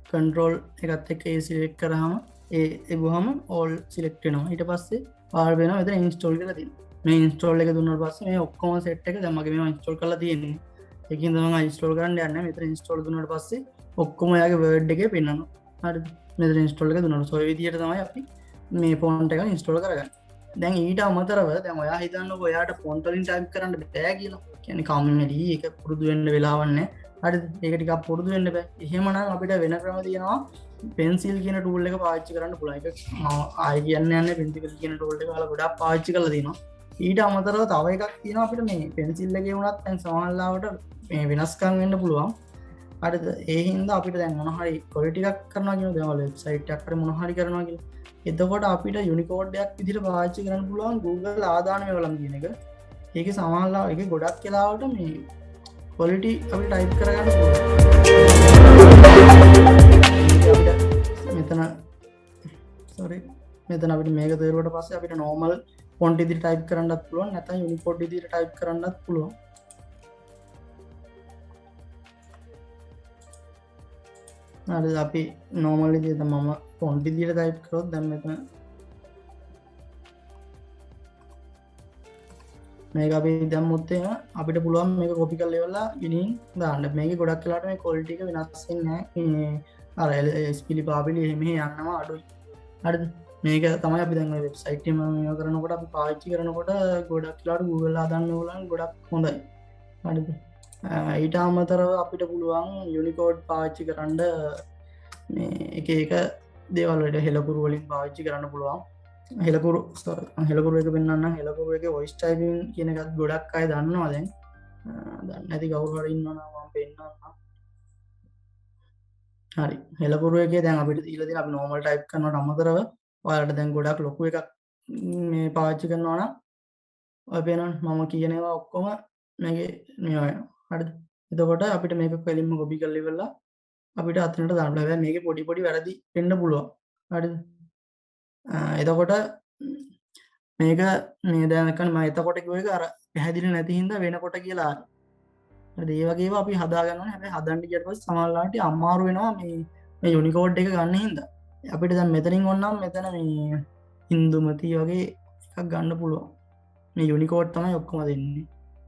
A: කන්ට්‍රෝල් එකත් එක්ක ඒ සිලෙක්ට් කරාම ඒ එවුවම ඕල් සිලෙක්ට් වෙනවා. ඊට පස්සේ පාර වෙනවා මෙතන ඉන්ස්ටෝල් කරලා තියෙනවා. මේ ඉන්ස්ටෝල් එක දුන්නාට පස්සේ මේ ඔක්කොම සෙට් එක දැන් මගේ මේවා ඉන්ස්ටෝල් කරලා තියෙන්නේ. ඒකින් තමයි මම ඉන්ස්ටෝල් කරන්න යන්නේ. මෙතන ඉන්ස්ටෝල් දුන්නාට පස්සේ ඔක්කොම එයාගේ වර්ඩ් එකේ පෙන්නනවා. හරිද මෙතන ඉන්ස්ටෝල් එක දුන්නාට ඔය විදිහට තමයි අපි මේ ෆොන්ට් එක ඉන්ස්ටෝල් කරගන්නේ. දැන් ඊට අමතරව දැන් ඔයා හිතන්නකෝ ඔයාට ෆොන්ට් වලින් ටයිප් කරන්න බෑ කියලා. කියන්නේ කම්මැලි ඒක පුරුදු වෙන්න වෙලාවක් නැහැ. හරිද ඒක ටිකක් පුරුදු වෙන්න බෑ. එහෙමනම් අපිට වෙන ක්‍රම තියෙනවා. පෙන්සිල් කියන ටූල් එක පාවිච්චි කරන්න පුළුවන්. ඒක ආයෙ කියන්නේ නැහැ පෙන්සිල් කියන ටූල් එක වල ගොඩක් පාවිච්චි කරලා තියෙනවා. ඊට අමතරව තව එකක් තියෙනවා අපිට මේ පෙන්සිල් එකේ වුණත් දැන් සමහරවිට මේ වෙනස්කම් වෙන්න පුළුවන්. හරිද ඒ හින්දා අපිට දැන් මොන හරි ක්වොලිටි එකක් කරනවා කියන දේවල් වෙබ්සයිට් එකක් කරේ මොන හරි කරනවා කියලා. එතකොට අපිට යුනිකෝඩ් එකක් විදිහට පාවිච්චි කරන්න පුළුවන් Google ආදානමය වලම් කියන එක. ඒක සමහරවිට ඒක ගොඩක් වෙලාවට මේ ක්වොලිටි අපිට ටයිප් කරගන්න පුළුවන්. මෙතන sorry මෙතන අපිට මේක තේරුවට පස්සේ අපිට normal font ඉදිරි ටයිප් කරන්නත් පුළුවන් නැත්නම් Unicode ඉදිරි ටයිප් කරන්නත් පුළුවන්. හරි අපි normal ඉදිරියට මම font ඉදිරියට ටයිප් කරොත් දැන් මෙතන මේක අපි දැම්මොත් එහෙම අපිට පුළුවන් මේක copy කරලා ඉවරලා ගිනින් දාන්න. මේකේ ගොඩක් වෙලාවට මේ quality එක වෙනස් වෙන්නේ නැහැ. අර ස්පිලි පාපිලි එහෙම යනවා අඩුයි. හරිද? මේක තමයි අපි දැන් වෙබ්සයිට් එකේ මම මේවා කරනකොට අපි පාවිච්චි කරනකොට ගොඩක් වෙලාවට Google ආදාන්න ඕලන් ගොඩක් හොඳයි. හරිද? ඊට අමතරව අපිට පුළුවන් Unicode පාවිච්චි කරන්න මේ එක එක දේවල් වලට හෙලකුරු වලින් පාවිච්චි කරන්න පුළුවන්. හෙලකුරු එක පෙන්වන්නම්. හෙලකුරු එකේ voice typing කියන එකත් ගොඩක් අය දන්නවා දැන්. දන්නේ නැති කවුරු හරි ඉන්නවා නම් මම පෙන්නන්නම්. හරි හෙලකුරු එකේ දැන් අපිට දීලා තියෙන අපි normal type කරනවට අමතරව ඔයාලට දැන් ගොඩක් ලොකු එකක් මේ පාවිච්චි කරනවා නම් ඔය පේනවනේ මම කියන ඒවා ඔක්කොම මේකේ මේවා එනවා. හරිද? එතකොට අපිට මේක කෙලින්ම කොපි කරලා ඉවරලා අපිට අතනට දාන්න. හැබැයි මේකේ පොඩි වැරදි වෙන්න පුළුවන්. හරිද? එතකොට මේක මේ දැන් මම එතකොට කිව්ව එක අර පැහැදිලි නැති හින්දා වෙනකොට කියලා ආවා. හරිද? ඒ වගේ ඒවා අපි හදාගන්න ඕනේ. හැබැයි හදන්න ගියට පස්සේ සමහරවිට අමාරු වෙනවා මේ යුනිකෝඩ් එක ගන්න හින්දා. අපිට දැන් මෙතනින් ඕනනම් මෙතන මේ හින්දුමති වගේ එකක් ගන්න පුළුවන්. මේ යුනිකෝඩ් තමයි ඔක්කොම දෙන්නේ.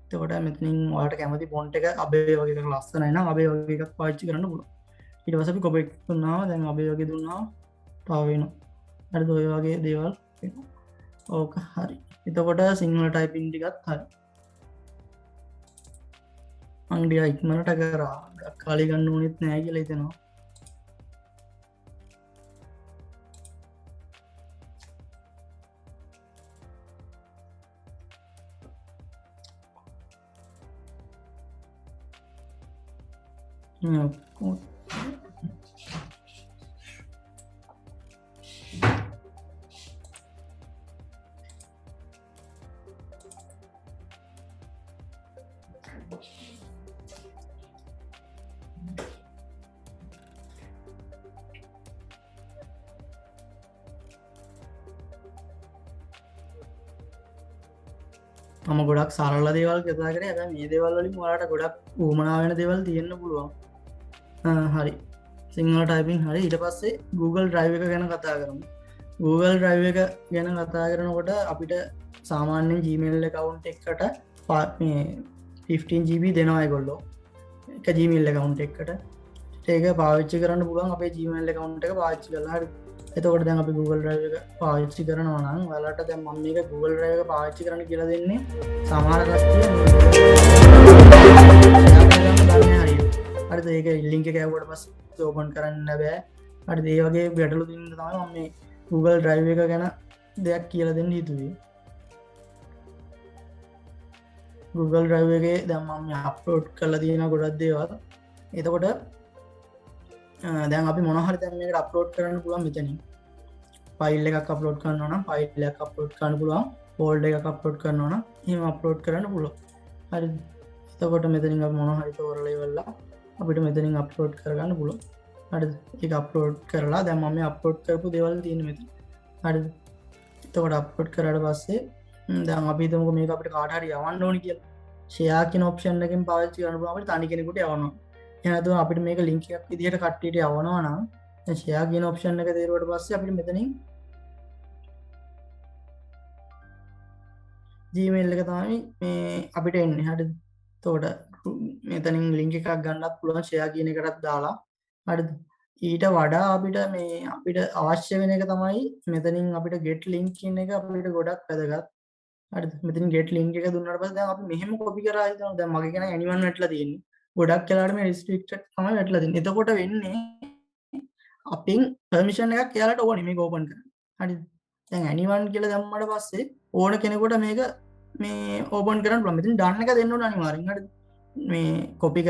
A: එතකොට මෙතනින් ඔයාලට කැමති ෆොන්ට් එක අබේ වගේ එකක් ලස්සනයි නම් අබේ වගේ එකක් පාවිච්චි කරන්න පුළුවන්. ඊට පස්සේ අපි කොපි දුන්නාම දැන් අබේ වගේ දුන්නාම තව වෙනවා. හරිද? ඔය වගේ දේවල් වෙනවා. ඕක හරි. එතකොට සිංහල ටයිපින් ටිකත් හරි. අංගිය ඉක්මනට කරා. කාලේ ගන්න ඕනෙත් නෑ කියලා හිතෙනවා. මම ගොඩක් සරල දේවල් කතා කරේ. හැබැයි මේ දේවල් වලින් ඔයාලට ගොඩක් උවමනා වෙන දේවල් තියෙන්න පුළුවන්. හරි. සිංහල ටයිපින් හරි. ඊට පස්සේ Google Drive එක ගැන කතා කරමු. Google Drive එක ගැන කතා කරනකොට අපිට සාමාන්‍යයෙන් Gmail account එකකට මේ 15GB දෙනවා ඒගොල්ලෝ. එක Gmail account එකකට. ඒක පාවිච්චි කරන්න පුළුවන් අපේ Gmail account එක පාවිච්චි කරලා. හරි. එතකොට දැන් අපි Google Drive එක පාවිච්චි කරනවා නම් ඔයාලට දැන් මම මේක Google Drive එක පාවිච්චි කරන්න කියලා දෙන්නේ සමහර කට්ටිය දන්නේ හරියට. හරිද? ඒක link එක ඇව්වට පස්සේ open කරන්න බෑ. හරිද? ඒ වගේ ගැටලු දින්න තමයි මම මේ Google Drive එක ගැන දෙයක් කියලා දෙන්න හිතුවේ. Google Drive එකේ දැන් මම අප්ලෝඩ් කරලා තියෙන ගොඩක් දේවල්. එතකොට දැන් අපි මොන හරි දැන් මේකට අප්ලෝඩ් කරන්න පුළුවන් මෙතනින්. ෆයිල් එකක් අප්ලෝඩ් කරනවා නම් ෆයිල් එකක් අප්ලෝඩ් කරන්න පුළුවන්. ෆෝල්ඩර් එකක් අප්ලෝඩ් කරනවා නම් එහෙම අප්ලෝඩ් කරන්න පුළුවන්. හරිද? එතකොට මෙතනින් අපි මොන හරි තෝරලා ඉවරලා අපිට මෙතනින් අප්ලෝඩ් කරගන්න පුළුවන්. හරිද? ඒක අප්ලෝඩ් කරලා දැන් මම මේ අප්ලෝඩ් කරපු දේවල් තියෙන්නේ මෙතන. හරිද? එතකොට අප්ලෝඩ් කරාට පස්සේ දැන් අපි හිතමුකෝ මේක අපිට කාට හරි යවන්න ඕනි කියලා. ෂෙයා කියන ඔප්ෂන් එකෙන් පාවිච්චි කරන්න පුළුවන් අපිට තනි කෙනෙකුට යවන්න. එහෙනම් අපිට මේක ලින්ක් එකක් විදිහට කට්ටියට යවනවා නම් දැන් ෂෙයා කියන ඔප්ෂන් එක දේරුවට පස්සේ අපිට මෙතනින් Gmail එක තමයි මේ අපිට එන්නේ. හරිද? එතකොට මෙතනින් ලින්ක් එකක් ගන්නත් පුළුවන් ෂෙයා කියන එකටත් දාලා. හරිද? ඊට වඩා අපිට අවශ්‍ය වෙන එක තමයි මෙතනින් අපිට get link කියන එක අපිට ගොඩක් වැදගත්. හරිද? මෙතනින් get link එක දුන්නාට පස්සේ දැන් අපි මෙහෙම copy කරා හිතමු. දැන් මගේ කෙනා anyone වැටලා තියෙන්නේ. ගොඩක් වෙලාවට මේ restricted තමයි වැටලා තියෙන්නේ. එතකොට වෙන්නේ අපින් permission එකක් එයාලට ඕනේ මේක open කරන්න. හරිද? දැන් anyone කියලා දැම්මම පස්සේ ඕන කෙනෙකුට මේක මේ open කරන්න පුළුවන්. මෙතන done එක දෙන්න ඕන අනිවාර්යෙන්. හරිද? මේ copy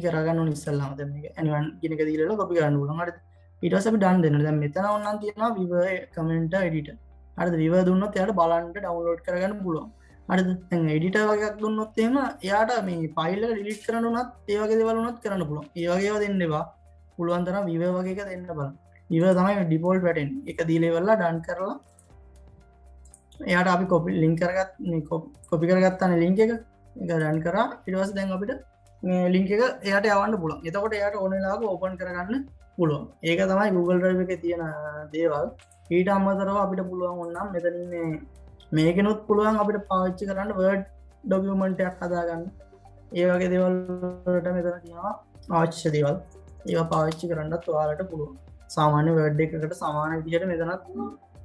A: කරගන්න ඕන ඉස්සල්ලාම දැන් මේක anyone කියන එක දීලා copy කරන්න පුළුවන්. හරිද? ඊට පස්සේ අපි done දෙන්න. දැන් මෙතන ඕනනම් තියෙනවා viewer comment editor. හරිද? viewer දුන්නොත් එයාට බලන්න download කරගන්න පුළුවන්. හරිද? දැන් editor වගේ එකක් දුන්නොත් එහෙම එයාට මේ file එක delete කරන්න උනත් ඒ වගේ දේවල් උනත් කරන්න පුළුවන්. ඒ වගේ ඒවා දෙන්න එපා. පුළුවන් තරම් viewer වගේ එක දෙන්න බලන්න. viewer තමයි default වැටෙන්නේ. ඒක දීලා ඉවරලා done කරලා එයාට අපි copy කරගත්තානේ link එක. ඒක run කරා. ඊට පස්සේ දැන් අපිට මේ link එක එයාට යවන්න පුළුවන්. එතකොට එයාට ඕන වෙලාවක open කරගන්න පුළුවන්. ඒක තමයි Google Drive එකේ තියෙන දේවල්. ඊට අමතරව අපිට පුළුවන් වුණනම් මෙතනින් මේකෙනුත් පුළුවන් අපිට පාවිච්චි කරන්න Word document එකක් හදාගන්න. ඒ වගේ දේවල් වලට මෙතන තියෙනවා අවශ්‍ය දේවල්. ඒවා පාවිච්චි කරන්නත් ඔයාලට පුළුවන්. සාමාන්‍ය Word එකකට සමාන විදිහට මෙතනත්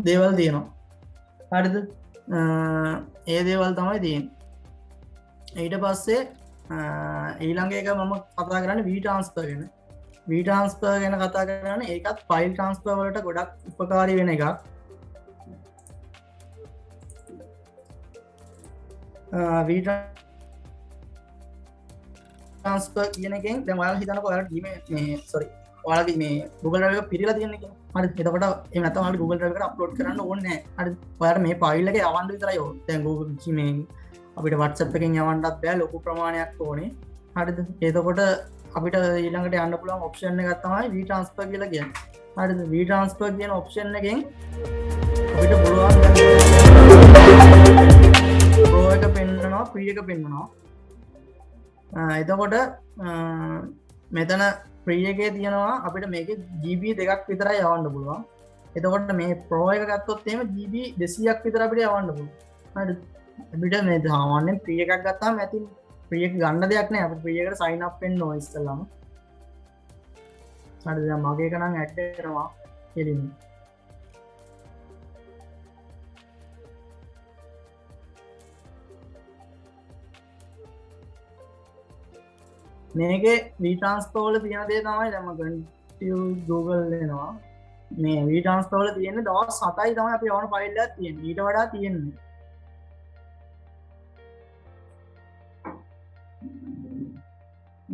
A: දේවල් තියෙනවා. හරිද? ඒ දේවල් තමයි තියෙන්නේ. ඊට පස්සේ ඊළඟ එක මම කතා කරන්නේ WeTransfer ගැන. WeTransfer ගැන කතා කරන්නේ ඒකත් ෆයිල් ට්‍රාන්ස්ෆර් වලට ගොඩක් උපකාරී වෙන එකක්. WeTransfer කියන එකෙන් දැන් ඔයාලා හිතනකො ඔයාලා Gmail ඔයාලගේ මේ Google Drive එක පිරීලා තියෙන කියලා. හරිද? එතකොට එහෙම නැත්නම් ඔයාලා Google Drive එකට අප්ලෝඩ් කරන්න ඕනේ නැහැ. හරිද? ඔයාලා මේ ෆයිල් එක යවන්න විතරයි ඕන. දැන් Google Gmail අපිට WhatsApp එකෙන් යවන්නත් බෑ ලොකු ප්‍රමාණයක් ඕනේ. හරිද? එතකොට අපිට ඊළඟට යන්න පුළුවන් ඔප්ෂන් එකක් තමයි V-Transfer කියලා කියන්නේ. හරිද? V-Transfer කියන ඔප්ෂන් එකෙන් අපිට පුළුවන් Pro එක පෙන්වනවා, Free එක පෙන්වනවා. එතකොට මෙතන Free එකේ තියෙනවා අපිට මේකේ GB 2ක් විතරයි යවන්න පුළුවන්. එතකොට මේ Pro එක ගත්තොත් එහෙම GB 200ක් විතර අපිට යවන්න පුළුවන්. හරිද? අපිට මේ සාමාන්‍යයෙන් Free එකක් ගත්තාම ඇති Free එක ගන්න දෙයක් නෑ. අපිට Free එකට sign up වෙන්න ඕන ඉස්සෙල්ලාම. හරිද? දැන් මගේ එක නම් ඇඩ් කරනවා කෙලින්. මේකේ V-Transfer වල තියෙන දේ තමයි දැන් මම continue Google වෙනවා. මේ V-Transfer වල තියෙන්නේ දවස් 7යි තමයි අපි යවන ෆයිල් එකක් තියෙන්නේ. ඊට වඩා තියෙන්නේ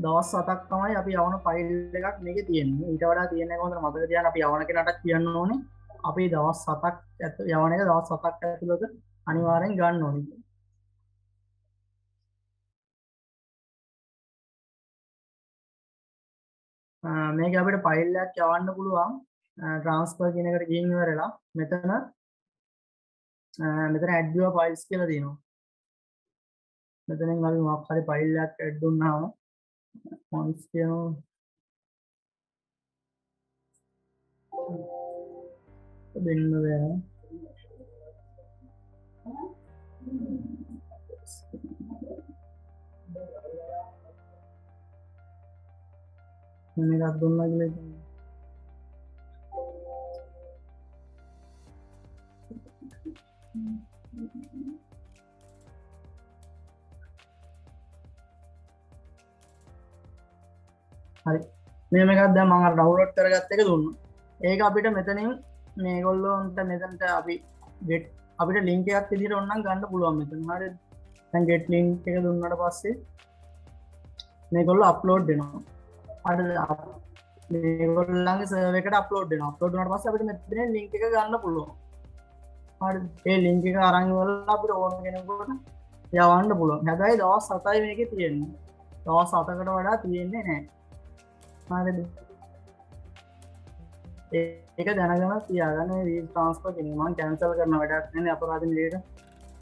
A: දවස් 7ක් තමයි අපි යවන ෆයිල් එකක් මේකේ තියෙන්නේ. ඊට වඩා තියෙන එක හොඳට මතක තියාගන්න. අපි යවන කෙනාට කියන්න ඕනේ අපි දවස් 7ක් යවන එක දවස් 7ක් ඇතුළත අනිවාර්යෙන් ගන්න ඕනේ. මේක අපිට ෆයිල් එකක් යවන්න පුළුවන් ට්‍රාන්ස්ෆර් කියන එකට ගිහින් ඉවරලා මෙතන add your files කියලා තියෙනවා. මෙතනින් අපි මොකක් හරි ෆයිල් එකක් ඇඩ් දුන්නාම fonts කියනවා දෙන්න බෑ. මේකක් දුන්නා කියලා කියන්නේ හරි මේ මේකක් දැන් මම අර ඩවුන්ලෝඩ් කරගත්ත එක දුන්නා. ඒක අපිට මෙතනින් මේගොල්ලොන්ට මෙතනට අපි get අපිට link එකක් විදිහට ඕනනම් ගන්න පුළුවන් මෙතන. හරිද? දැන් get link එක දුන්නාට පස්සේ මේගොල්ලෝ අප්ලෝඩ් වෙනවා. හරිද? මේගොල්ලන්ගේ සර්වර් එකට අප්ලෝඩ් වෙනවා. අප්ලෝඩ් වුණාට පස්සේ අපිට මෙතන link එක ගන්න පුළුවන්. හරිද? ඒ link එක අරන් ඉවරලා අපිට ඕන කෙනෙකුට යවන්න පුළුවන්. හැබැයි දවස් 7යි මේකේ තියෙන්නේ. දවස් 7කට වඩා තියෙන්නේ නැහැ. හරිද? ඒක දැනගන්න තියාගන්න. මේ V-Transfer කෙනෙක් මම කැන්සල් කරන වැඩක් නෙවෙයි අපරාධින් විදිහට.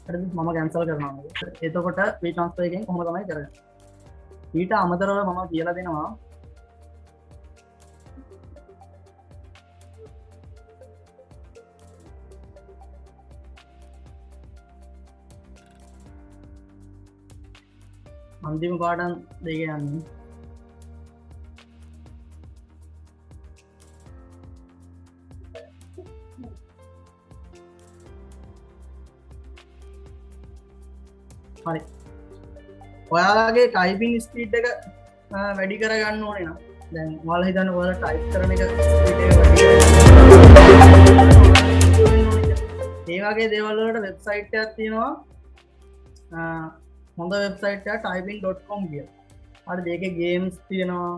A: හරිද? මම කැන්සල් කරනවා. එතකොට V-Transfer එකෙන් කොහොම තමයි කරන්නේ? ඊට අමතරව මම කියලා දෙනවා අන්තිම පාඩම් දෙක යන්නේ. හරි. ඔයාලගේ ටයිපින් ස්පීඩ් එක වැඩි කරගන්න ඕනේ නම් දැන් ඔයාලා හිතන්න ඔයාලා ටයිප් කරන එක ස්පීඩ් එක වැඩි කරගන්න. ඒ වගේ දේවල් වලට වෙබ්සයිට් එකක් තියෙනවා. හොඳ වෙබ්සයිට් එක typing.com කියලා. හරිද? ඒකේ ගේම්ස් තියෙනවා.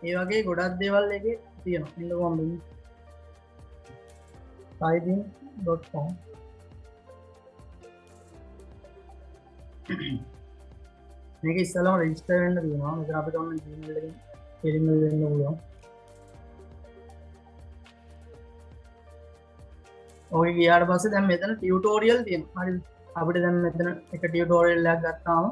A: ඒ වගේ ගොඩක් දේවල් එකේ තියෙනවා. ඉන්නකොම් typing.com මේක ඉස්සෙල්ලාම රෙජිස්ටර් වෙන්න තියෙනවා. මෙතන අපිට ඔන්න Gmail එකෙන් කෙලින්ම වෙන්න පුළුවන්. ඔය ගියාට පස්සේ දැන් මෙතන ටියුටෝරියල් තියෙනවා. හරිද? අපිට දැන් මෙතන එක ටියුටෝරියල් එකක් ගත්තාම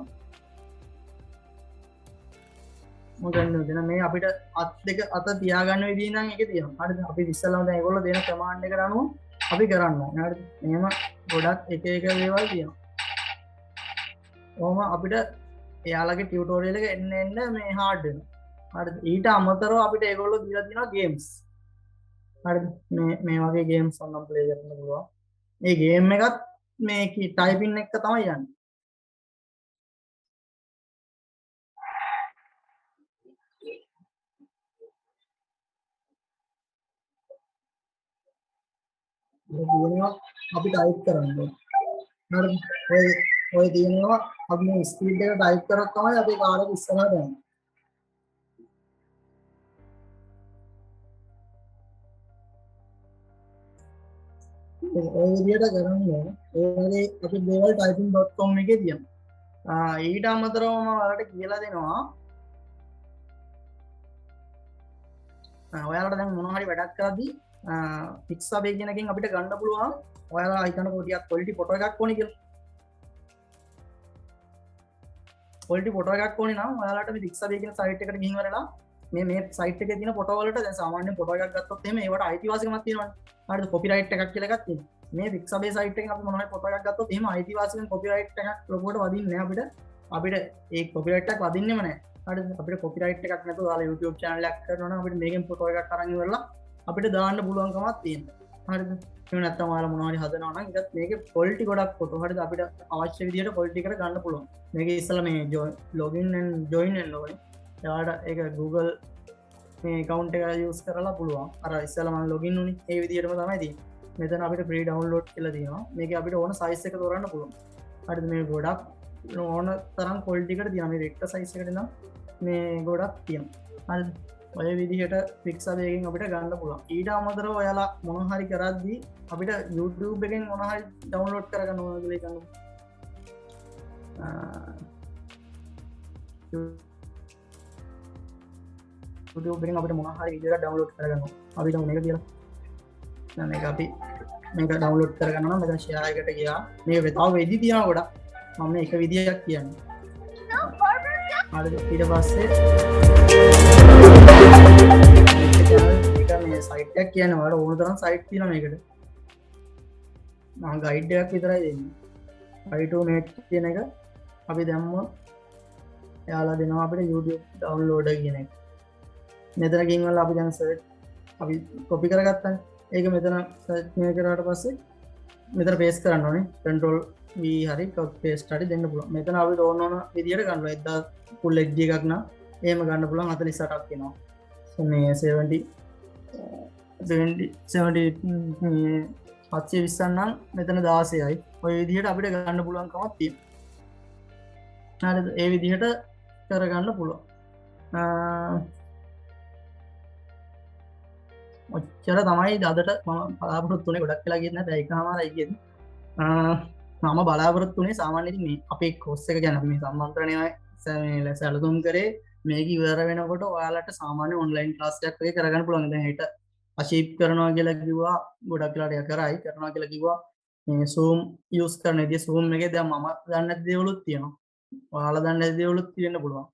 A: මොකද මෙතන මේ අපිට අත් දෙක අත තියාගන්න විදිහ නම් ඒකේ තියෙනවා. හරිද? අපි ඉස්සෙල්ලාම දැන් ඒගොල්ලෝ දෙන කමාන්ඩ් එකට අනුව අපි කරන්න ඕනේ. හරිද? මෙහෙම ගොඩක් එක එක දේවල් තියෙනවා. ඔහොම අපිට එයාලගේ ටියුටෝරියල් එක එන්න එන්න මේ හાર્ඩ් වෙනවා. හරිද? ඊට අමතරව අපිට ඒගොල්ලෝ දීලා තියෙනවා ගේම්ස්. හරිද? මේ වගේ ගේම්ස් ඔන්නම් ප්ලේ කරන්න පුළුවන්. මේ ගේම් එකත් මේ ටයිපින් එක තමයි යන්නේ. අපි ටයිප් කරන්න ඕනේ. හරිද? ඔය තියෙනවා අපි මේ ස්පීඩ් එක ටයිප් කරොත් තමයි අපේ කාර් එක ඉස්සරහට යන්නේ. ඔය විදිහට කරන්නේ. ඒ වගේ අපි දේවල් typing.com එකේ තියෙනවා. ඊට අමතරව මම ඔයාලට කියලා දෙනවා ඔයාලට දැන් මොනවා හරි වැඩක් කරද්දී Pixabay කියන එකෙන් අපිට ගන්න පුළුවන් ඔයාලා හිතනකො ටිකක් quality ෆොටෝ එකක් ඕනේ කියලා. quality ෆොටෝ එකක් ඕනේ නම් ඔයාලට මේ Pixabay කියන සයිට් එකට ගිහින් වරලා මේ සයිට් එකේ තියෙන ෆොටෝ වලට දැන් සාමාන්‍යයෙන් ෆොටෝ එකක් ගත්තොත් එහෙම ඒවට අයිතිවාසිකමක් තියෙනවානේ. හරිද? කොපිරයිට් එකක් කියලා එකක් තියෙනවා. මේ Pixabay සයිට් එකෙන් අපි මොනවා හරි ෆොටෝ එකක් ගත්තොත් එහෙම අයිතිවාසිකම් කොපිරයිට් එකක් ලොකුවට වදින්නේ නැහැ අපිට ඒ කොපිරයිට් එකක් වදින්නෙම නැහැ. හරිද? අපිට කොපිරයිට් එකක් නැතුව ඔයාලා YouTube channel එකක් කරනවා නම් අපිට මේකෙන් ෆොටෝ එකක් අරන් ඉවරලා අපිට දාන්න පුළුවන්කමක් තියෙනවා. හරිද? එහෙම නැත්නම් ඔයාලා මොනවා හරි හදනවා නම් ඒකත් මේකේ quality ගොඩක් ෆොටෝ හරිද අපිට අවශ්‍ය විදිහට quality එකට ගන්න පුළුවන්. මේකේ ඉස්සලා මේ login and join වෙන්න ඕනේ. එයාට ඒක Google මේ account එක use කරලා පුළුවන්. අර ඉස්සලා මම login වුණේ ඒ විදිහටම තමයි තියෙන්නේ. මෙතන අපිට free download කියලා තියෙනවා. මේකේ අපිට ඕන size එක තෝරන්න පුළුවන්. හරිද? මේ ගොඩක් ඕන තරම් quality එකට තියෙනවා. මේ rectangle size එකට නම් මේ ගොඩක් තියෙනවා. හරිද? ඔය විදිහට Pixabay එකෙන් අපිට ගන්න පුළුවන්. ඊට අමතරව ඔයාලා මොන හරි කරද්දී අපිට YouTube එකෙන් මොන හරි download කරගන්න ඕන කියලා හිතන්න. YouTube එකෙන් අපිට මොන හරි වීඩියෝ එකක් download කරගන්න ඕන. අපි දැන් මේක කියලා. දැන් මේක අපි මේක download කරගන්න නම් මෙතන share එකට ගියා. මේක තව වෙදි තියනවා ගොඩක්. මම මේ එක විදියක් කියන්නේ. හරිද? ඊට පස්සේ මේ සයිට් එකක් කියන්නේ ඔයාලට ඕන තරම් සයිට් තියෙනවා මේකට. මම ගයිඩ් එකක් විතරයි දෙන්නේ. i2net කියන එක අපි දැම්මොත් එයාලා දෙනවා අපිට YouTube downloader කියන එක. මෙතන ගිහින් අපි දැන් සර්ච් අපි කොපි කරගත්තානේ. ඒක මෙතන සර්ච් මේ කරාට පස්සේ මෙතන පේස්ට් කරන්න ඕනේ. control V හරි paste හරි දෙන්න පුළුවන්. මෙතන අපිට ඕන විදියට ගන්නවා. 1000 full HD එකක් නම් එහෙම ගන්න පුළුවන් 48ක් වෙනවා. මේ 70 720 නම් මෙතන 16යි. ඔය විදිහට අපිට ගන්න පුළුවන් කමක් තියෙනවා. හරිද? ඒ විදිහට කරගන්න පුළුවන්. ඔච්චර තමයි අදට මම බලාපොරොත්තු වෙන්නේ. ගොඩක් වෙලා ගියේ නැහැ. ඒකමාරයි කියන්නේ. මම බලාපොරොත්තු වෙන්නේ සාමාන්‍යයෙන් මේ අපේ course එක ගැන අපි මේ සම්මන්ත්‍රණය මේ සැලසුම් කරේ මේක ඉවර වෙනකොට ඔයාලට සාමාන්‍ය ඔන්ලයින් ක්ලාස් එකක් වගේ කරගන්න පුළුවන්. දැන් හිට අචීව් කරනවා කියලා කිව්වා ගොඩක් වෙලාට කරයි කරනවා කියලා කිව්වා මේ Zoom use කරන විදිය Zoom එකේ දැන් මම දන්නේ නැති දේවලුත් තියෙනවා. ඔයාලා දන්නේ නැති දේවලුත් තියෙන්න පුළුවන්.